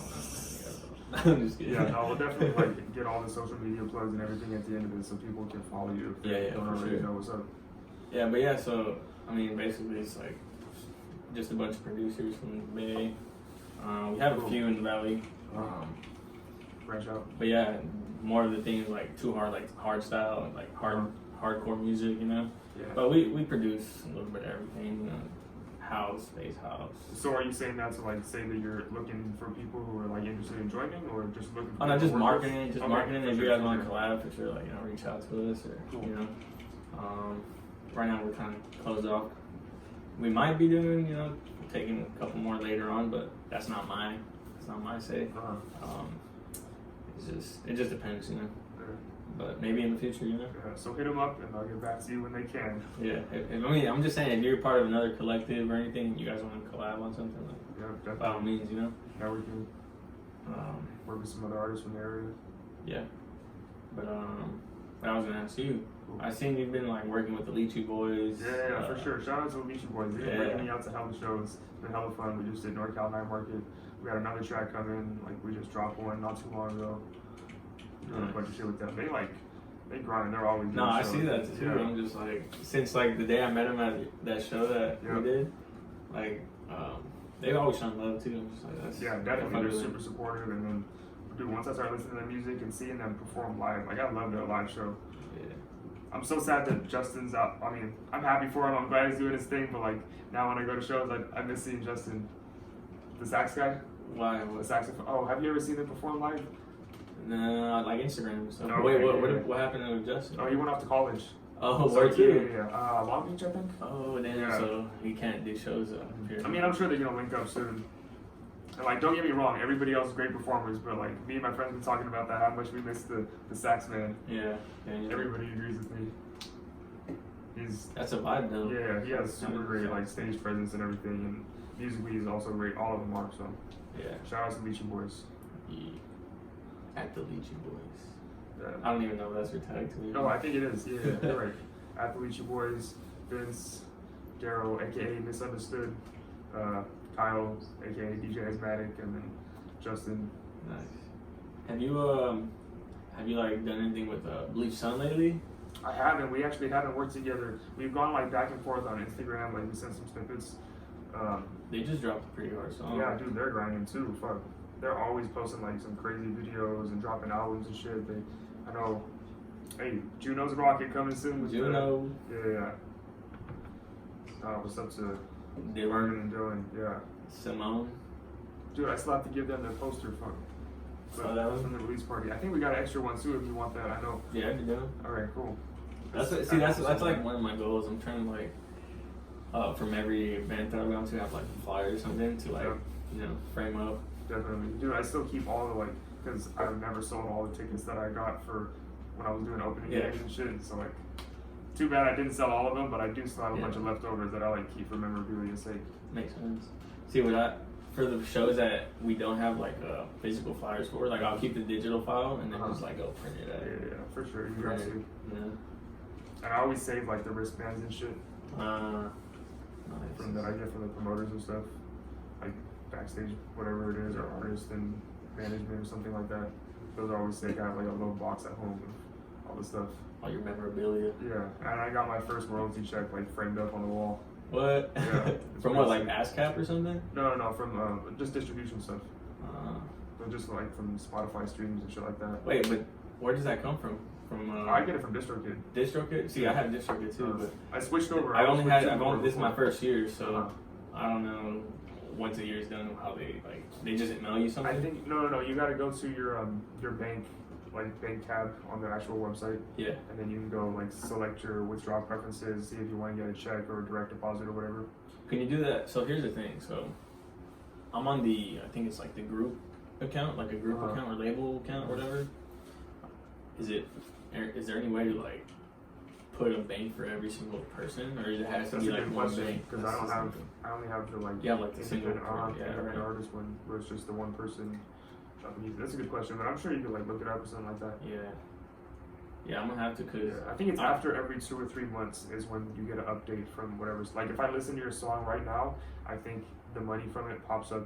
don't know. I'm just kidding. Yeah, no, we'll definitely like get all the social media plugs and everything at the end of it so people can follow you if they don't already know what's up. Yeah, but yeah, so I mean, basically it's like just a bunch of producers from the Bay. We have a few in the Valley. Branch out. But yeah, more of the things like Too Hard, like hard style, like hardcore music, you know. Yeah. But we produce a little bit of everything, you know, house, space house. So are you saying that to like say that you're looking for people who are like interested in joining, or just looking? For just marketing, marketing. If you guys want to sure. collab, for sure, like reach out to us, or you know. Right now we're kind of closed off. We might be doing, taking a couple more later on, but that's not my say. It just depends, you know. Yeah. But maybe in the future, you know. Yeah, so hit them up and I'll get back to you when they can. Yeah, I'm just saying, if you're part of another collective or anything, you guys want to collab on something, like, by all means, you know. Yeah, we can work with some other artists from the area. Yeah, but I was gonna ask you. I seen you've been like working with the Lychee Boys. Yeah, for sure. Shout out to the Lychee Boys. They've been bringing me out to hella shows. It's been hella fun. We just did NorCal Night Market. We got another track coming. Like we just dropped one not too long ago. Doing a bunch of shit with them. They grind. They're always doing I shows. see that too. Yeah. I'm just like, since like the day I met them at that show that we did, like they've always shown love too. I'm just like, that's definitely. They're super supportive. And then, dude, once I started listening to their music and seeing them perform live, like I love their live show. Yeah. I'm so sad that Justin's out. I mean, I'm happy for him. I'm glad he's doing his thing. But like now when I go to shows, I miss seeing Justin, the sax guy. Why? The saxophone. Oh, have you ever seen him perform live? No, like Instagram. So No, wait, okay, what happened to Justin? Oh, he went off to college. Oh, So, where to? yeah. Long Beach, I think. Oh, damn. Yeah. So he can't do shows up here. I mean, I'm sure they're gonna link up soon. And like, don't get me wrong, everybody else is great performers, but like me and my friends been talking about that, how much we miss the sax man. Yeah. Everybody agrees with me. That's a vibe though. Yeah, he has super great like stage presence and everything, and musically he's also great. All of them are. So Yeah. shout out to Leachy Boys. Yeah. At the Leachy Boys. Yeah. I don't even know if that's your tag to me. No, I think it is. Yeah, you're right. At the Leachy Boys, Vince, Daryl, aka Misunderstood, Kyle, aka DJ JAYxBERN, and then Justin. Nice. Have you like done anything with Bleach Sun lately? I haven't. We actually haven't worked together. We've gone like back and forth on Instagram. Like we sent some snippets. They just dropped a pretty hard song. Yeah, dude, they're grinding too. Fuck, they're always posting like some crazy videos and dropping albums and shit. I know. Hey, Juno's Rocket coming soon. Juno. Yeah. What's up to Dylan Morgan and Dylan? Yeah. Simone. Dude, I still have to give them their poster from the release party. I think we got an extra one too if you want that. I know. Yeah, I do. All right, cool. That's like one of my goals. I'm trying to like from every event that I go to have like a flyer or something to like frame up. Definitely, dude. I still keep all the like because I've never sold all the tickets that I got for when I was doing opening gigs and shit. So like, too bad I didn't sell all of them, but I do still have a bunch of leftovers that I like keep for memorabilia's sake. Makes sense. See, for the shows that we don't have like physical flyers for, like I'll keep the digital file and then just like go print it out. Yeah, for sure. You got to. Yeah. And I always save like the wristbands and shit. Nice. From that I get from the promoters and stuff, like backstage, whatever it is, or artist and management or something like that. Those are always safe. I have like a little box at home with all the stuff. All your memorabilia. Yeah, and I got my first royalty check like framed up on the wall. What? Yeah. From what, like ASCAP or something? No, from just distribution stuff. So just like from Spotify streams and shit like that. Wait, but where does that come from? I get it from DistroKid. DistroKid? See, I have DistroKid too, but I switched over. This is my first year, so I don't know once a year's done how they just email you something. I think no. You got to go to your bank, like bank tab on the actual website. Yeah. And then you can go like select your withdrawal preferences, see if you want to get a check or a direct deposit or whatever. Can you do that? So here's the thing. So I'm on I think it's like the group account, like a group account or label account or whatever. Is there any way to like put a bank for every single person, or it has to be like one bank? Because I only have the like the single artist one where it's just the one person. That's a good question, but I'm sure you could like look it up or something like that. Yeah, I'm gonna have to, cause I think it's after every 2 or 3 months is when you get an update from whatever's like. If I listen to your song right now, I think the money from it pops up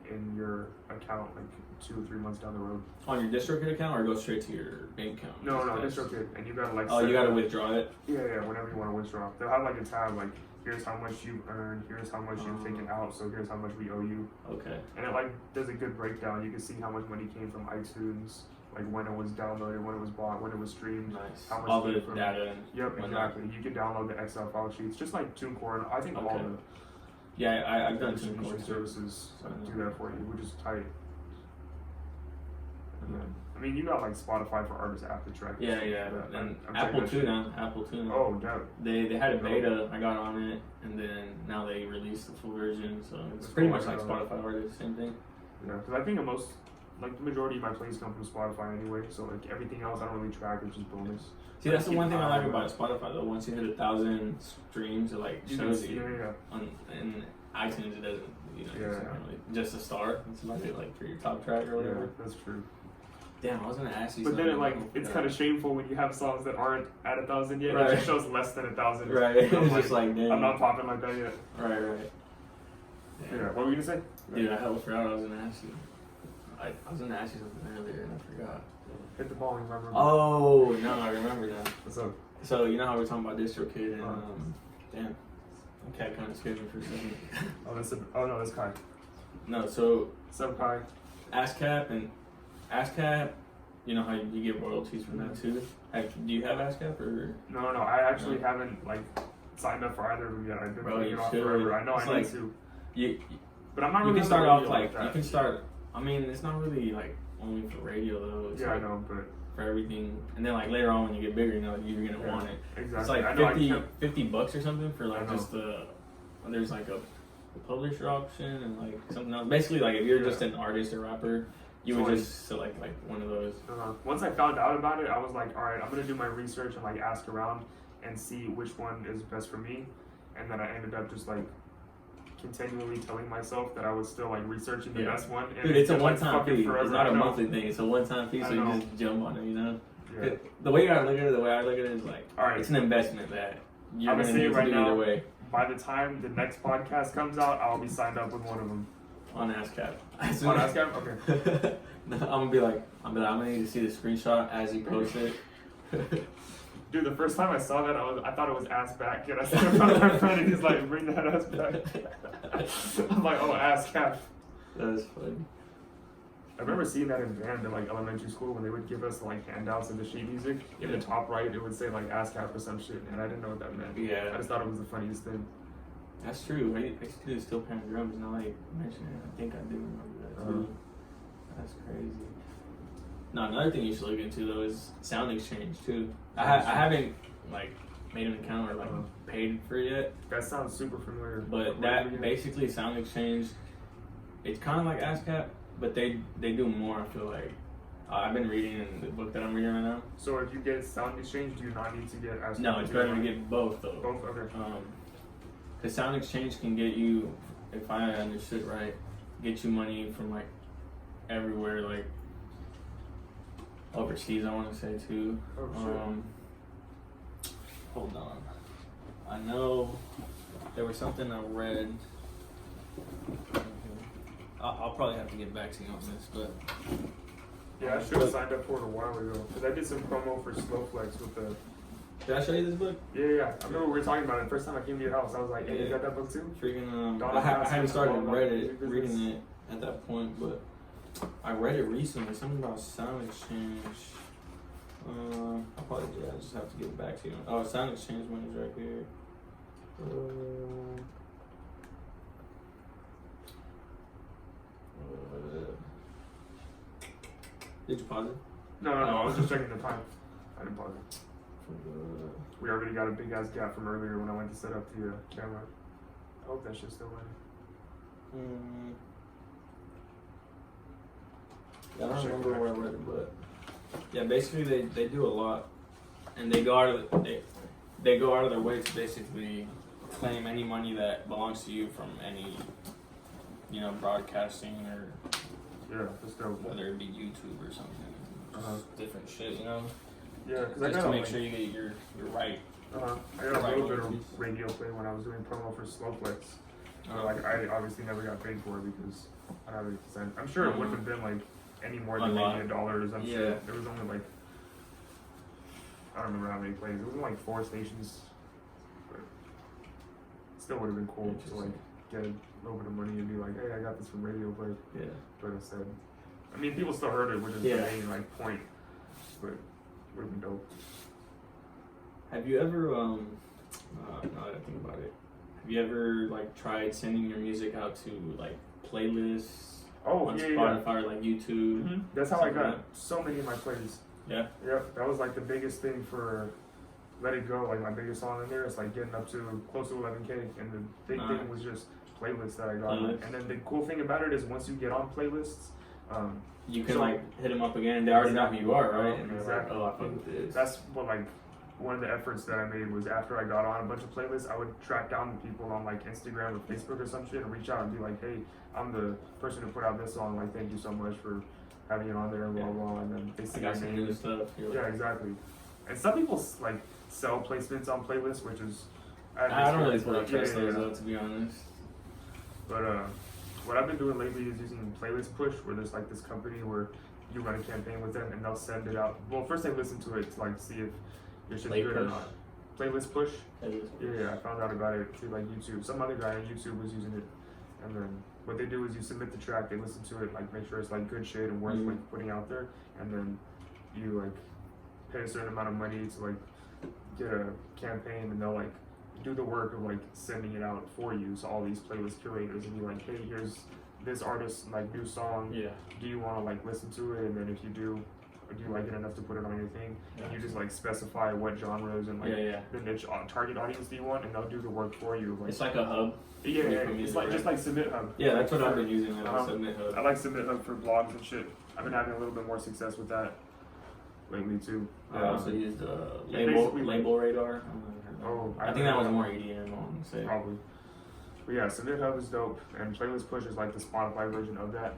in your account like 2 or 3 months down the road. On your DistroKid account, or go straight to your bank account? No, DistroKid, and you gotta like. Oh, you gotta withdraw it. Yeah, whenever you want to withdraw, they'll have like a tab like, here's how much you've earned, here's how much you've taken out, so here's how much we owe you. Okay. And it like does a good breakdown. You can see how much money came from iTunes, like when it was downloaded, when it was bought, when it was streamed. Nice. How much all the data. Yep, exactly. You can download the Excel file sheets, just like TuneCore. And I think all the I've done TuneCore services do that for you, which is tight. And then, I mean, you got like Spotify for artists after track. Yeah. And Apple too now. Oh, damn. They had a beta. I got on it, and then now they released the full version. So it's pretty much like Spotify artists, same thing. Yeah, because I think the majority of my plays come from Spotify anyway. So like everything else, I don't really track. It's just bonus. See, that's the one thing I like about Spotify though. Once you hit 1,000 streams, it like shows you. In iTunes, it doesn't. Just a star. It's like for your top track or whatever. Yeah, that's true. Damn, I was gonna ask you. But then it's kind of shameful when you have songs that aren't at 1,000 yet. Right. It just shows less than 1,000. Right. It's just like, damn. I'm not popping like that yet. Right. Yeah. What were you gonna say? Dude, I forgot what I was gonna ask you. I was gonna ask you something earlier and I forgot. Hit the ball, remember? Oh no, I remember now. What's up? So you know how we're talking about DistroKid and damn, okay, kind of scared me for a second. No, that's Kai. No, so what's up, Kai? ASCAP you know how you get royalties from that too? Do you have ASCAP or? No, I actually haven't like signed up for either of them yet. I've been putting it off forever. I know I need to. But I'm not really. You can start off like you can start. I mean, it's not really like only for radio though. It's I know, but for everything, and then like later on when you get bigger, you know, you're gonna want it. Exactly. It's like $50 or something for like just there's like a publisher option and like something else. Basically, like if you're just an artist or rapper, you would just select like one of those. Once I found out about it, I was like, all right, I'm gonna do my research and like ask around and see which one is best for me. And then I ended up just like continually telling myself that I was still like researching the best one. And dude, it's a one-time fee. Forever. It's not a monthly thing. It's a one-time fee, so you just jump on it, you know? Yeah. The way I look at it, is like, all right, it's an investment that you're going to need to do either way. By the time the next podcast comes out, I'll be signed up with one of them. On ASCAP. On ASCAP? Okay. No, I'm gonna be like, I'm gonna need to see the screenshot as you post it. Dude, the first time I saw that, I thought it was ass back. And I said in front of my friend, and he's like, bring that ass back. I'm like, oh, ass cap. That is funny. I remember seeing that in band in like elementary school when they would give us like handouts of the sheet music. In the top right, it would say like ass cap or some shit, and I didn't know what that meant. Yeah. I just thought it was the funniest thing. That's true. I used to do Steel Pan Drums, now I mention it. I think I do remember that too. That's crazy. No, another thing you should look into though is Sound Exchange too. I haven't like made an account or like paid for it yet. That sounds super familiar. But that basically Sound Exchange, it's kind of like ASCAP, but they do more. I feel like I've been reading in the book that I'm reading right now. So if you get Sound Exchange, do you not need to get ASCAP? No, it's better to get both though. Both, okay. Because Sound Exchange can get you, if I understood right, get you money from like everywhere, like overseas, I want to say too. Hold on. I know there was something I read. I'll probably have to get back to you on this, but yeah, I should have signed up for it a while ago because I did some promo for Slowflex with the. Did I show you this book? Yeah. I remember we were talking about it the first time I came to your house. I was like, hey, you got that book too? Freaking, I hadn't started reading it at that point, but I read it recently. Something about Sound Exchange. I'll probably, I just have to get back to you. Oh, Sound Exchange one is right here. Did you pause it? No, I was just checking the time. I didn't pause it. We already got a big ass gap from earlier when I went to set up the camera. I hope that shit's still running. I don't remember where I read it, but yeah, basically they do a lot, and they go out of they go out of their way to basically claim any money that belongs to you from any, you know, broadcasting or whether it be YouTube or something, different shit, you know. Yeah, because just to make sure you get your right. I got a little bit of radio play when I was doing promo for Slowflex. Like I obviously never got paid for it because I don't have any percent. I'm sure it wouldn't have been like any more than maybe $1 or something. Yeah. There was only like, I don't remember how many plays. It was like 4 stations, but still would have been cool to like get a little bit of money and be like, hey, I got this from radio play. Yeah. But instead, I mean, people still heard it, which is the main like point, but it would have been dope. Have you ever, now that I think about it, have you ever like tried sending your music out to like playlists? On Spotify or like YouTube. Mm-hmm. That's how I got so many of my plays. Yeah. Yep. That was like the biggest thing for Let It Go. Like my biggest song in there is like getting up to close to 11K. And the big thing was just playlists that I got. And then the cool thing about it is once you get on playlists, you can like hit them up again and they already know who you are, right? And exactly. Like, oh, I fuck with this. That's what like one of the efforts that I made was after I got on a bunch of playlists, I would track down the people on like Instagram or Facebook or some shit and reach out and be like, hey, I'm the person who put out this song. Like, thank you so much for having it on there and blah, blah. And then they see your name. New stuff. Yeah, exactly. And some people like sell placements on playlists, which is I don't really trust those though, to be honest. But what I've been doing lately is using Playlist Push, where there's like this company where you run a campaign with them and they'll send it out. Well, first they listen to it to like see if your shit's good or not. Playlist Push. Yeah, I found out about it through like YouTube. Some other guy on YouTube was using it, and then what they do is you submit the track, they listen to it, like make sure it's like good shit and worth like putting out there, and then you like pay a certain amount of money to like get a campaign, and they'll like do the work of like sending it out for you. So all these playlist curators, and be like, hey, here's this artist's like new song. Yeah. Do you want to like listen to it? And then if you do you like it enough to put it on your thing? And you just like specify what genres and like the niche target audience do you want, and they'll do the work for you. Like, it's like a hub. Yeah, it's like just like Submit Hub. Yeah, that's what I've been using. Submit Hub. I like Submit Hub for blogs and shit. I've been having a little bit more success with that lately too. I also used Label Radar. Oh, I think that was more EDM. I want to say probably. But yeah, Submit Hub is dope, and Playlist Push is like the Spotify version of that.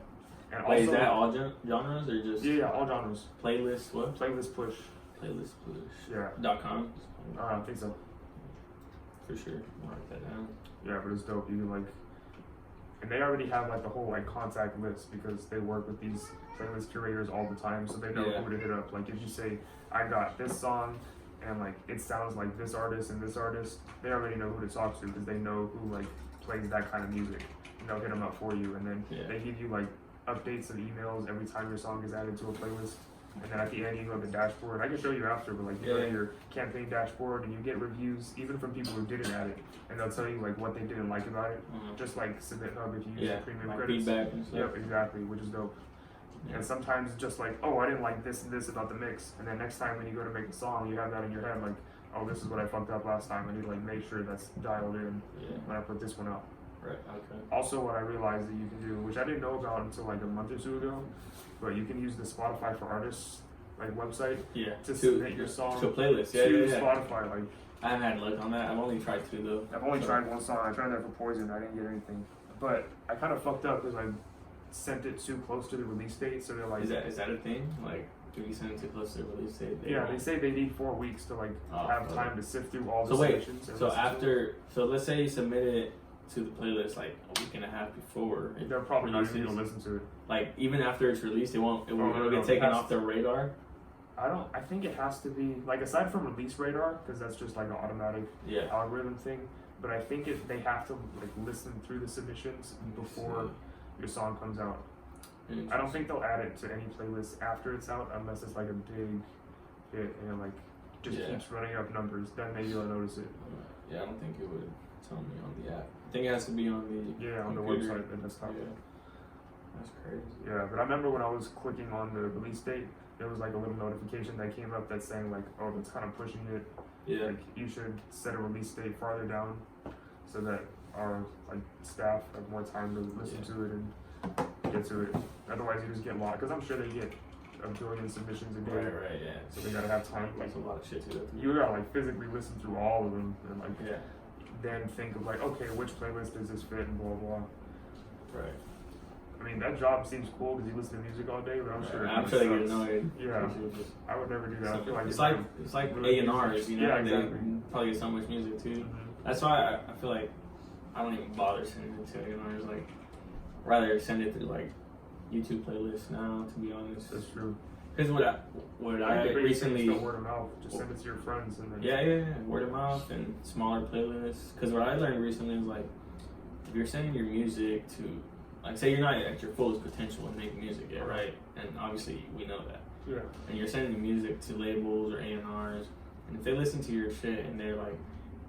And wait, also, is that all genres or just? Yeah, all genres. Playlist what? Playlist Push. Playlist Push. Yeah. .com. I think so. For sure, mark that down. Yeah, but it's dope. You can like, and they already have like the whole like contact list because they work with these playlist curators all the time, so they know who to hit up. Like if you say, I got this song, and like it sounds like this artist and this artist, they already know who to talk to because they know who like plays that kind of music. And they'll hit them up for you, and then they give you like updates and emails every time your song is added to a playlist. And then at the end, you go to the dashboard. I can show you after, but like you go to your campaign dashboard and you get reviews even from people who didn't add it, and they'll tell you like what they didn't like about it. Just like Submit Hub if you use the premium like credits. Feedback and stuff. Yep, exactly, which is dope. And sometimes just like, oh, I didn't like this and this about the mix, and then next time when you go to make the song, you have that in your head like, oh, this is what I fucked up last time. I need to like make sure that's dialed in when I put this one out. Right. Okay. Also, what I realized that you can do, which I didn't know about until like a month or two ago, but you can use the Spotify for Artists like website to submit your song to a playlist. to Spotify. Like I haven't had luck on that. I've only tried 2 though. I've only tried one song. I tried that for Poison. I didn't get anything, but I kind of fucked up because I sent it too close to the release date. So they're like, is that a thing? Like, do you send it too close to the release date? They say they need 4 weeks to like have time to sift through all the submissions. So let's say you submit it to the playlist like a week and a half before. They're probably not even gonna listen to it. Like even after it's released, it won't get taken off their radar. I think it has to be like aside from release radar because that's just like an automatic algorithm thing. But I think they have to like listen through the submissions before your song comes out. I don't think they'll add it to any playlist after it's out unless it's like a big hit and like just keeps running up numbers. Then maybe you'll notice it. Yeah, I don't think it would tell me on the app. I think it has to be on the on the website and desktop. Yeah. That's crazy. Yeah, but I remember when I was clicking on the release date, there was like a little notification that came up that's saying like, oh, that's kind of pushing it. Yeah. Like you should set a release date farther down so that our like staff have more time to listen to it and get to it. Otherwise, you just get lost. Because I'm sure they get a billion submissions a day. Right, yeah. So they gotta have time. That's a lot of shit to do. You gotta like physically listen through all of them and like then think of like, okay, which playlist does this fit and blah blah. Right. I mean, that job seems cool because you listen to music all day, but I'm sure they get annoyed. Yeah, I would never do that. I feel like it's like A&Rs, you know. Yeah, exactly. They probably get so much music too. That's why I feel like I don't even bother sending it to A&Rs. Like, rather send it through like YouTube playlists now. To be honest, that's true. Because what I recently word of mouth, just send it to your friends and then word of mouth and smaller playlists. Because what I learned recently is like if you're sending your music to like say you're not at your fullest potential in making music yet, right? And obviously we know that. Yeah. And you're sending music to labels or A&Rs, and if they listen to your shit and they're like,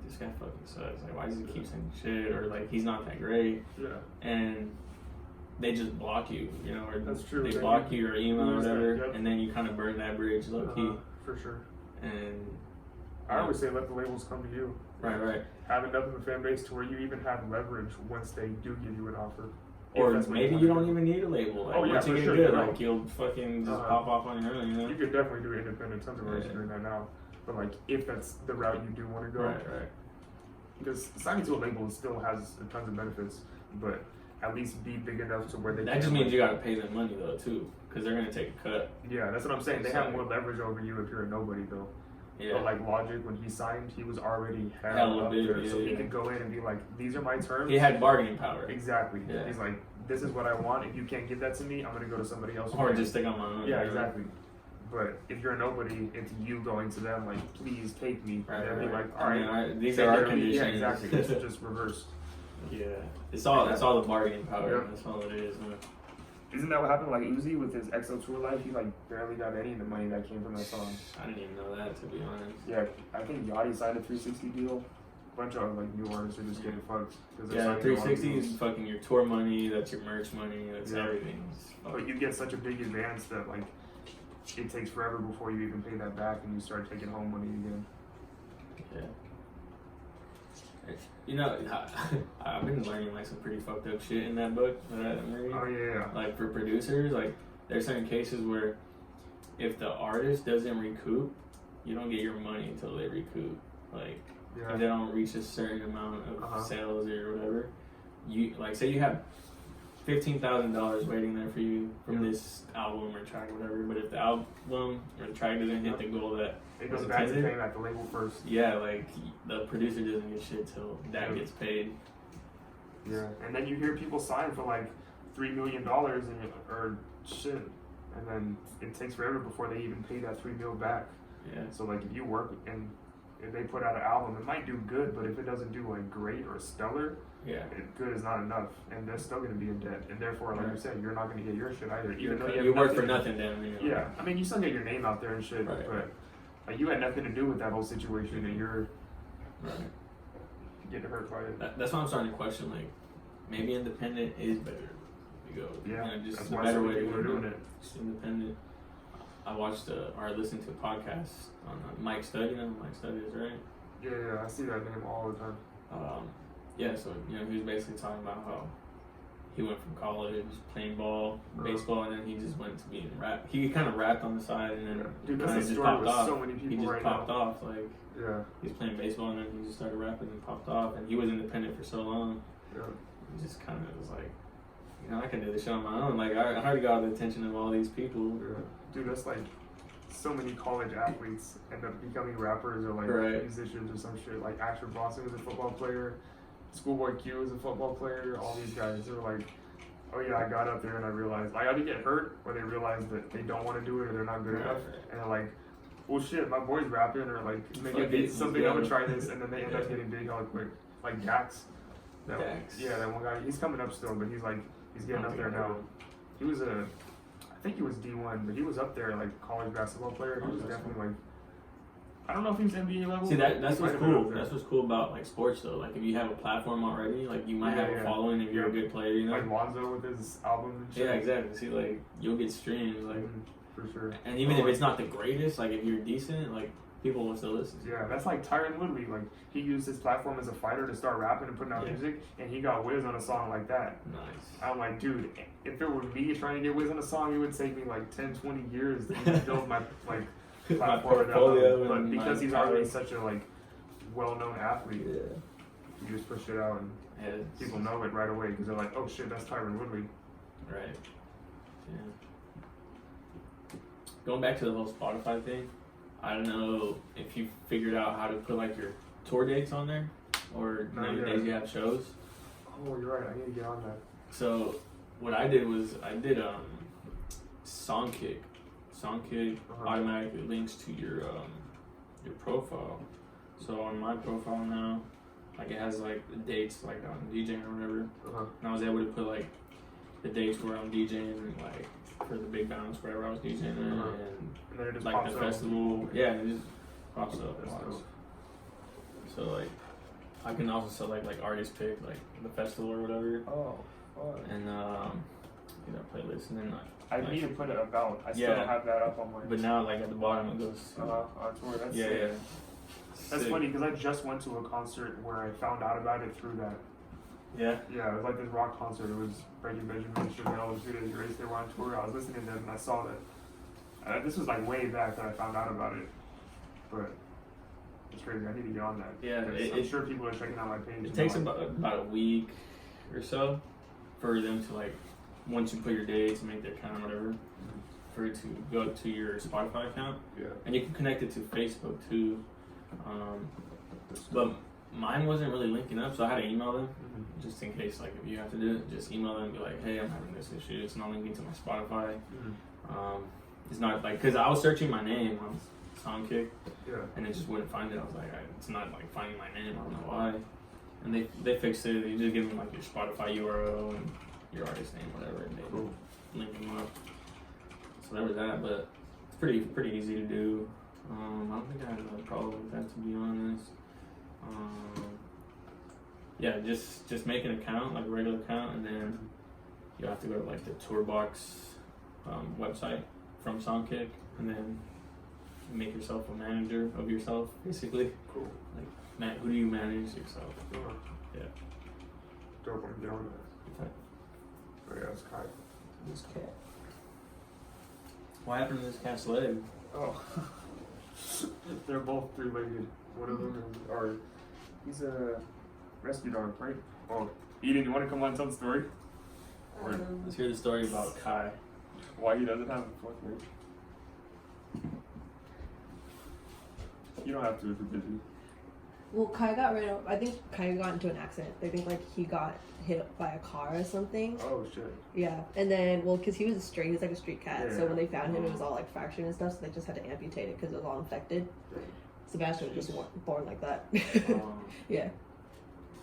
this guy fucking sucks. Like, why does he keep sending shit? Or like, he's not that great. Yeah. And they just block you, you know, or that's true. They block you or email or whatever, and then you kind of burn that bridge low key. For sure. And I always say let the labels come to you. Right. Have enough of a fan base to where you even have leverage once they do give you an offer. Or maybe you don't even need a label. Like, once you get good, like you'll fucking just pop off on your own, you know? You could definitely do independent. Tons of artists doing that now. But like, if that's the route you do want to go. Right. Because signing to a label still has tons of benefits, but at least be big enough to where they. That just means you gotta pay them money though too, because they're gonna take a cut. Yeah, that's what I'm saying. They have more leverage over you if you're a nobody though. Yeah. But like Logic, when he signed, he was already hell up there, so he could go in and be like, "These are my terms." He had bargaining power. Exactly. Yeah. He's like, "This is what I want. If you can't give that to me, I'm gonna go to somebody else." Or just stick on my own. Yeah, exactly. But if you're a nobody, it's you going to them like, "Please take me." Right, and they'll be like, "All right, these are our conditions." Yeah, exactly. It's just reverse. Yeah, it's all the bargaining power. Yep. That's all it is. Isn't that what happened like Uzi with his XO Tour Life? He like barely got any of the money that came from that song. I didn't even know that, to be honest. Yeah, I think Yachty signed a 360 deal. A bunch of like new artists are just getting fucked. Yeah, 360 is fucking your tour money, that's your merch money, that's everything. But you get such a big advance that like it takes forever before you even pay that back and you start taking home money again. Yeah. You know, I've been learning like some pretty fucked up shit in that book that I'm reading. Oh yeah. Like for producers, like there's certain cases where if the artist doesn't recoup, you don't get your money until they recoup. Like if they don't reach a certain amount of sales or whatever, you like say you have $15,000 waiting there for you from this album or track or whatever, but if the album or the track doesn't hit the goal that it goes back to paying at the label first. Yeah, like the producer doesn't get shit till that gets paid. Yeah, and then you hear people sign for like $3 million or shit, and then it takes forever before they even pay that $3 million back. Yeah. So like if you work and if they put out an album, it might do good, but if it doesn't do like great or stellar, good is not enough, and they're still going to be in debt, and therefore, like you said, you're not going to get your shit either. Even though you work for nothing, then. You know. Yeah, I mean, you still get your name out there and shit, but like you had nothing to do with that whole situation, and you're getting hurt by it. That's why I'm starting to question, like, maybe independent is better. You go, just that's a why better so way people are doing it. Just independent. I watched or listened to a podcast on Mike Stud. You know who Mike Stud is, right? Yeah, I see that name all the time. So you know, he was basically talking about how he went from college playing ball, baseball, and then he just went to being rap. He kind of rapped on the side, and then dude, kind of that's just a story popped with off. so many people He just right popped now. off, like he was playing baseball, and then he just started rapping and popped off. And he was independent for so long. Yeah. He just kind of was like, you know, I can do this shit on my own. Like I already got the attention of all these people. Yeah. Dude, that's like so many college athletes end up becoming rappers or like musicians or some shit. Like Asher Blossom was a football player. Schoolboy Q was a football player. All these guys, they were like, oh yeah, I got up there and I realized, like, I either get hurt or they realize that they don't want to do it or they're not good enough, and they're like, well shit, my boy's rapping, or like maybe something I would try this, and then they end up getting big hella quick. Like Dax. Yeah, that one guy. He's coming up still, but he's getting up there now. He was I think he was D1, but he was up there like college basketball player. He was definitely like, I don't know if he was NBA level. See, that's what's cool. That's what's cool about like sports though. Like if you have a platform already, like you might have a following if you're a good player, you know. Like Lonzo with his album and shit. Yeah, exactly. See, like you'll get streams, like for sure. And even if it's not the greatest, like if you're decent, like people will still listen. Yeah, that's like Tyron Woodley. Like he used his platform as a fighter to start rapping and putting out music, and he got Wiz on a song like that. Nice. I'm like, dude, if it were me trying to get Wiz on a song, it would take me like 10, 20 years to build my like platform. But because he's already such a like well-known athlete, you just push it out and people know it right away because they're like, oh shit, that's Tyron Woodley. Right. Yeah. Going back to the whole Spotify thing, I don't know if you figured out how to put like your tour dates on there, or days you have shows. Oh, you're right. I need to get on that. So what I did was I did Songkick. Songkick automatically links to your profile. So on my profile now, like it has like the dates like on DJing or whatever, and I was able to put like the dates where I'm DJing, like for the big bounce wherever I was DJing, and then it just like the festival. Yeah, it just pops up. So like I can also select like artist pick, like the festival or whatever. Oh, fun. And playlist, and then I need to put it about. I still don't have that up on my. But now, like at the bottom, it goes. On tour. That's sick. Yeah. That's funny because I just went to a concert where I found out about it through that. Yeah. Yeah, it was like this rock concert. It was Frankie Benjamin, Chevelle, the 2 Days Grace. They were on tour. I was listening to them and I saw that. This was like way back that I found out about it, but it's crazy. I need to get on that. Yeah, I'm sure people are checking out my page. It takes about a week or so for them to like, once you put your dates and make their account or whatever, for it to go to your Spotify account. Yeah. And you can connect it to Facebook too. But mine wasn't really linking up, so I had to email them just in case, like if you have to do it, just email them and be like, hey, I'm having this issue. It's not linking to my Spotify. It's not like, because I was searching my name on Songkick, and it just wouldn't find it. I was like, it's not like finding my name. I don't know why. And they fixed it. They just give me like your Spotify URL and your artist name, whatever. And link them up. So there was that, but it's pretty easy to do. I don't think I had a problem with that, to be honest. Yeah, just make an account, like a regular account, and then you have to go to like the Tourbox website from Songkick, and then make yourself a manager of yourself, basically. Cool. Like, who do you manage yourself? Sure. Yeah. Dope, I'm down with that. Okay. Oh yeah, it's Kai. This cat. What happened to this cat's leg? Oh. They're both three-legged. One of them he's a rescue dog, right? Oh, Eden, you want to come on and tell the story? Let's hear the story about Kai. Why he doesn't have a fourth leg? You don't have to if you're busy. Well, I think Kai got into an accident. I think like he got hit by a car or something. Oh shit. Yeah, and then because he was like a street cat, Yeah. so when they found him, it was all like fractured and stuff. So they just had to amputate it because it was all infected. Sebastian was just born like that. Yeah.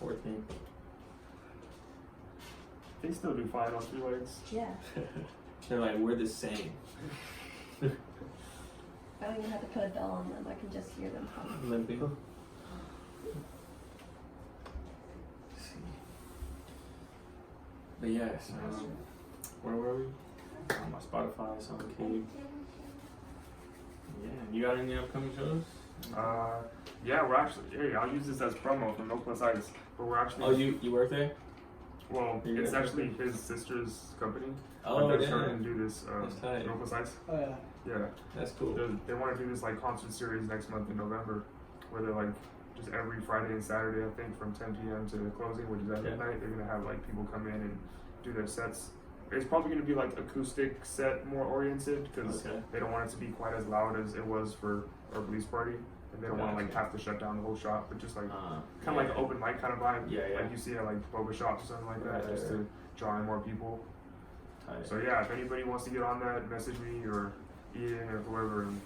Poor thing. They still do fine on three legs. Yeah. They're like, we're the same. I don't even have to put a bell on them. I can just hear them hum. Limping. But yes, where were we? On my Spotify, Songkick. Yeah, you got any upcoming shows? Yeah, we're actually. Hey, I'll use this as promo for No Plus Ice. But we're actually. Oh, you work there? Well, it's actually his sister's company. Oh, they're yeah. starting to do this. That's tight. No Plus Ice. Oh yeah. Yeah. That's cool. They want to do this like concert series next month in November, where they're like just every Friday and Saturday, I think, from 10 p.m. to the closing, which is at midnight. They're gonna have like people come in and do their sets. It's probably gonna be like acoustic set more oriented because they don't want it to be quite as loud as it was for our release party, and they don't want to like have to shut down the whole shop, but just like kind of like an open mic kind of vibe, like you see at like boba shops or something like that, just to draw in more people. So yeah, if anybody wants to get on that, message me or Ian or whoever and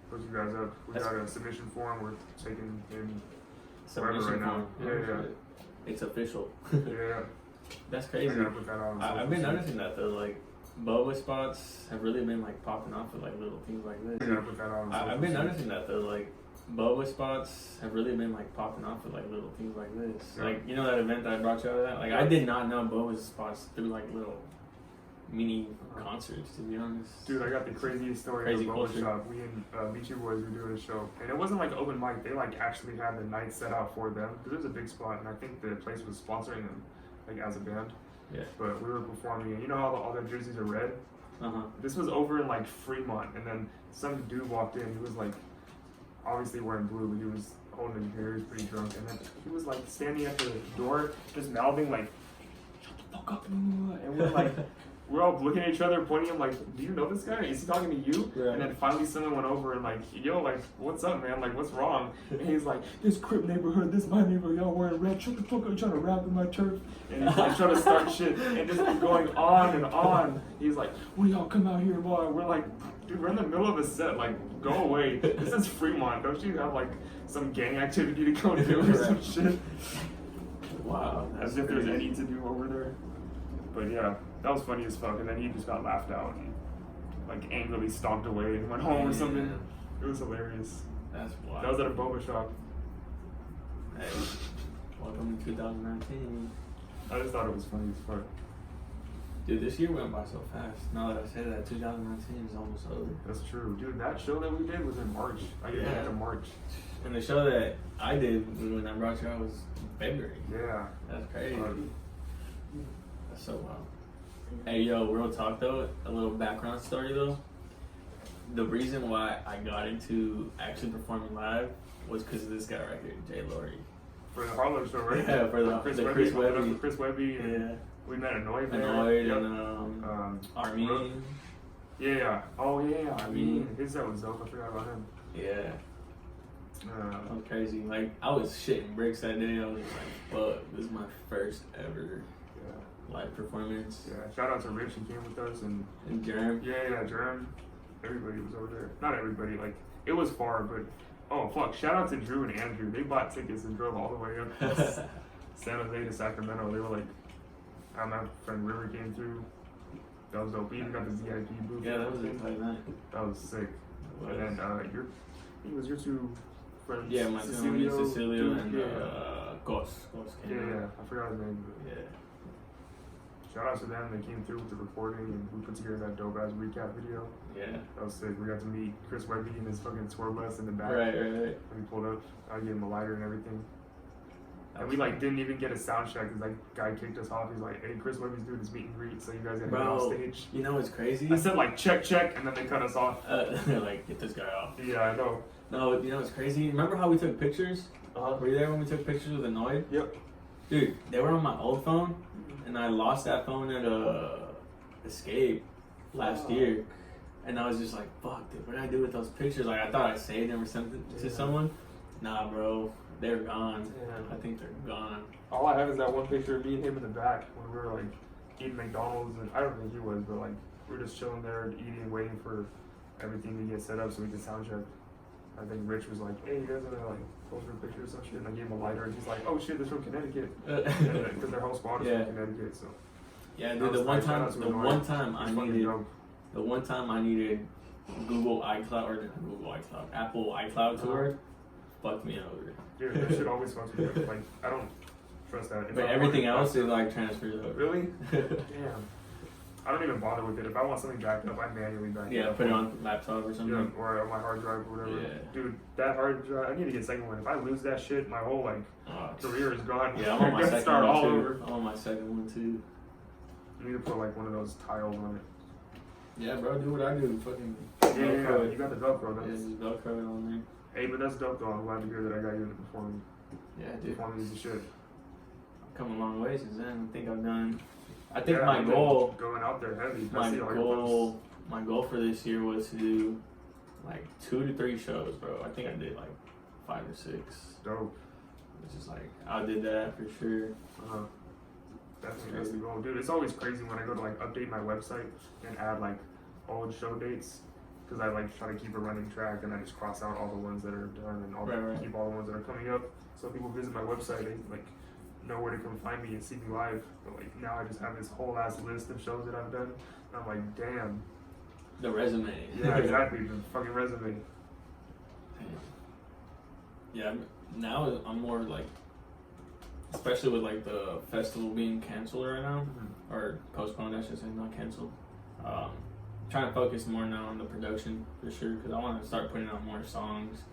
hook you guys up. We got a submission form we're taking in forever right now. Yeah. It's official. Yeah. That's crazy. I gotta put that on. I've been noticing that though, like boba spots have really been like popping off with like little things like this. I gotta put that on. I've been noticing that though, like boba spots have really been like popping off with like little things like this. Yeah. Like you know that event that I brought you out of that? Like I did not know boba spots through like little mini concerts, to be honest. Dude, I got the craziest story of Boba Shop. We and Beachy Boys were doing a show, and it wasn't like open mic. They like actually had the night set out for them because it was a big spot, and I think the place was sponsoring them, like as a band. Yeah. But we were performing, and you know how all their jerseys are red? This was over in like Fremont, and then some dude walked in. He was like obviously wearing blue, but he was holding his beer. He was pretty drunk, and then he was like standing at the door, just mouthing like, "Shut the fuck up!" And we're like. We're all looking at each other, pointing him like, do you know this guy? Is he talking to you? Right. And then finally someone went over and like, yo, like, what's up, man? Like, what's wrong? And he's like, this Crip neighborhood, this my neighborhood, y'all wearing red. Shut the fuck up, trying to rap in my turf. And he's like trying to start shit and just going on and on. He's like, when y'all come out here, boy? We're like, dude, we're in the middle of a set. Like, go away. This is Fremont. Don't you have like some gang activity to go do or some shit? Wow. As if there's any to do over there. But yeah. That was funny as fuck, and then he just got laughed out and like angrily stomped away and went home or something. It was hilarious. That's wild. That was at a boba shop. Hey, welcome to 2019. I just thought it was funny as fuck. Dude, this year went by so fast. Now that I say that, 2019 is almost over. That's true. Dude, that show that we did was in March. I get back to March. And the show that I did when I brought you out was February. Yeah. That's crazy. That's so wild. Hey, yo, real talk though, a little background story though. The reason why I got into actually performing live was because of this guy right here, Jay Laurie. For the Harlem show, right? Yeah, for the Chris Webby. Chris Webby. Yeah. We met Annoyed there. Annoyed and Armin. Yeah. Oh yeah, Armin. His set was dope. I forgot about him. Yeah. That was crazy. Like I was shitting bricks that day. I was just like, fuck, this is my first ever live performance. Yeah, shout out to Rich, he came with us, and Jerem. Yeah, Jerem. Everybody was over there. Not everybody, like, it was far, but, oh fuck, shout out to Drew and Andrew. They bought tickets and drove all the way up San Jose to Sacramento. They were like, my friend River came through. That was dope. We even got the VIP booth. Yeah, that was a tight night. That was sick. Was. And then it was your two friends. Yeah, my two homies, Cecilio and Gos. Yeah, I forgot his name. Yeah. Shout out to them. They came through with the recording and we put together that dope ass recap video. Yeah. That was sick. We got to meet Chris Webby in his fucking tour bus in the back. Right. When he pulled up, I gave him a lighter and everything. And we like didn't even get a sound check because that guy kicked us off. He's like, "Hey, Chris Webby's doing this meet and greet, so you guys gotta get off stage." You know what's crazy? I said like check, and then they cut us off. They're like, get this guy off. Yeah, I know. No, you know what's crazy? Remember how we took pictures? Uh-huh. Were you there when we took pictures with Annoyed? Yep. Dude, they were on my old phone, and I lost that phone at Escape last year. And I was just like, fuck, dude, what did I do with those pictures? Like, I thought I saved them or something to someone. Nah, bro, they're gone. Yeah. I think they're gone. All I have is that one picture of me and him in the back when we were like eating McDonald's, and I don't think he was, but like we were just chilling there eating, waiting for everything to get set up so we could sound check. I think Rich was like, "Hey, you guys wanna like pose for a picture or some shit?" And I gave him a lighter, and he's like, "Oh shit, they're from Connecticut," because their whole spot is from Connecticut. So yeah, dude, the one time I needed Google iCloud or Google iCloud, Apple iCloud tour, fucked me over. Dude, that shit always fucks me up. Like I don't trust that. But everything else is like transfers over. Really? Damn. I don't even bother with it. If I want something backed up, I manually back it up. Yeah, put it on laptop or something. Yeah, or on my hard drive or whatever. Yeah. Dude, that hard drive, I need to get a second one. If I lose that shit, my whole like career is gone. Yeah, I'm on my second start one all too. over. I'm on my second one too. You need to put like one of those tiles on it. Yeah, bro, do what I do. Fucking Yeah, you got the Velcro. Yeah, That's... just Velcro it on there. Hey, but that's dope though. I'm glad to hear that I got you in the performing. Yeah, dude. Performing is the shit. I've come a long way since then. I think I've done. I think Yeah, my goal. Going out there heavy. My goal for this year was to do like 2 to 3 shows, bro. I think I did like 5 or 6. Dope. Which is like I did that for sure. Definitely that's the goal, dude. It's always crazy when I go to like update my website and add like old show dates, because I like try to keep a running track and I just cross out all the ones that are done and keep all the ones that are coming up. So people visit my website, they like know where to come find me and see me live. But like now I just have this whole ass list of shows that I've done. And I'm like, damn. The resume. Yeah, exactly. The fucking resume. Damn. Yeah, now I'm more like, especially with like the festival being canceled right now, or postponed, I should say, not canceled. Trying to focus more now on the production for sure, because I want to start putting out more songs.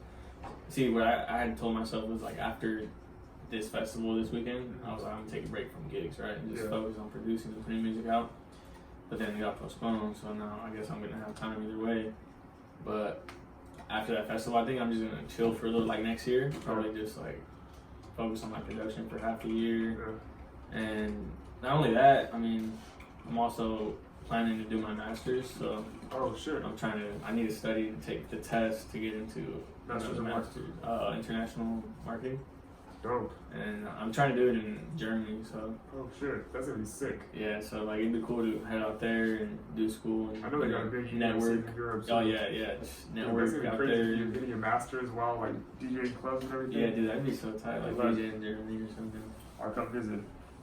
See, what I had told myself was like after this festival this weekend, I was like, I'm gonna take a break from gigs, right, and just focus on producing and putting music out. But then it got postponed, so now I guess I'm gonna have time either way. But after that festival, I think I'm just gonna chill for a little, like next year, probably just like focus on my production for half a year. And not only that, I mean, I'm also planning to do my master's, so I need to study and take the test to get into master's international marketing. Dope. And I'm trying to do it in Germany, so. Oh shit, that's gonna be sick. Yeah, so like it'd be cool to head out there and do school and I know they got a big network. in Europe. Oh yeah, just network out there. You're getting your masters while like DJing clubs and everything. Yeah, dude, that'd be so tight, like DJ in Germany or something. I'll come visit.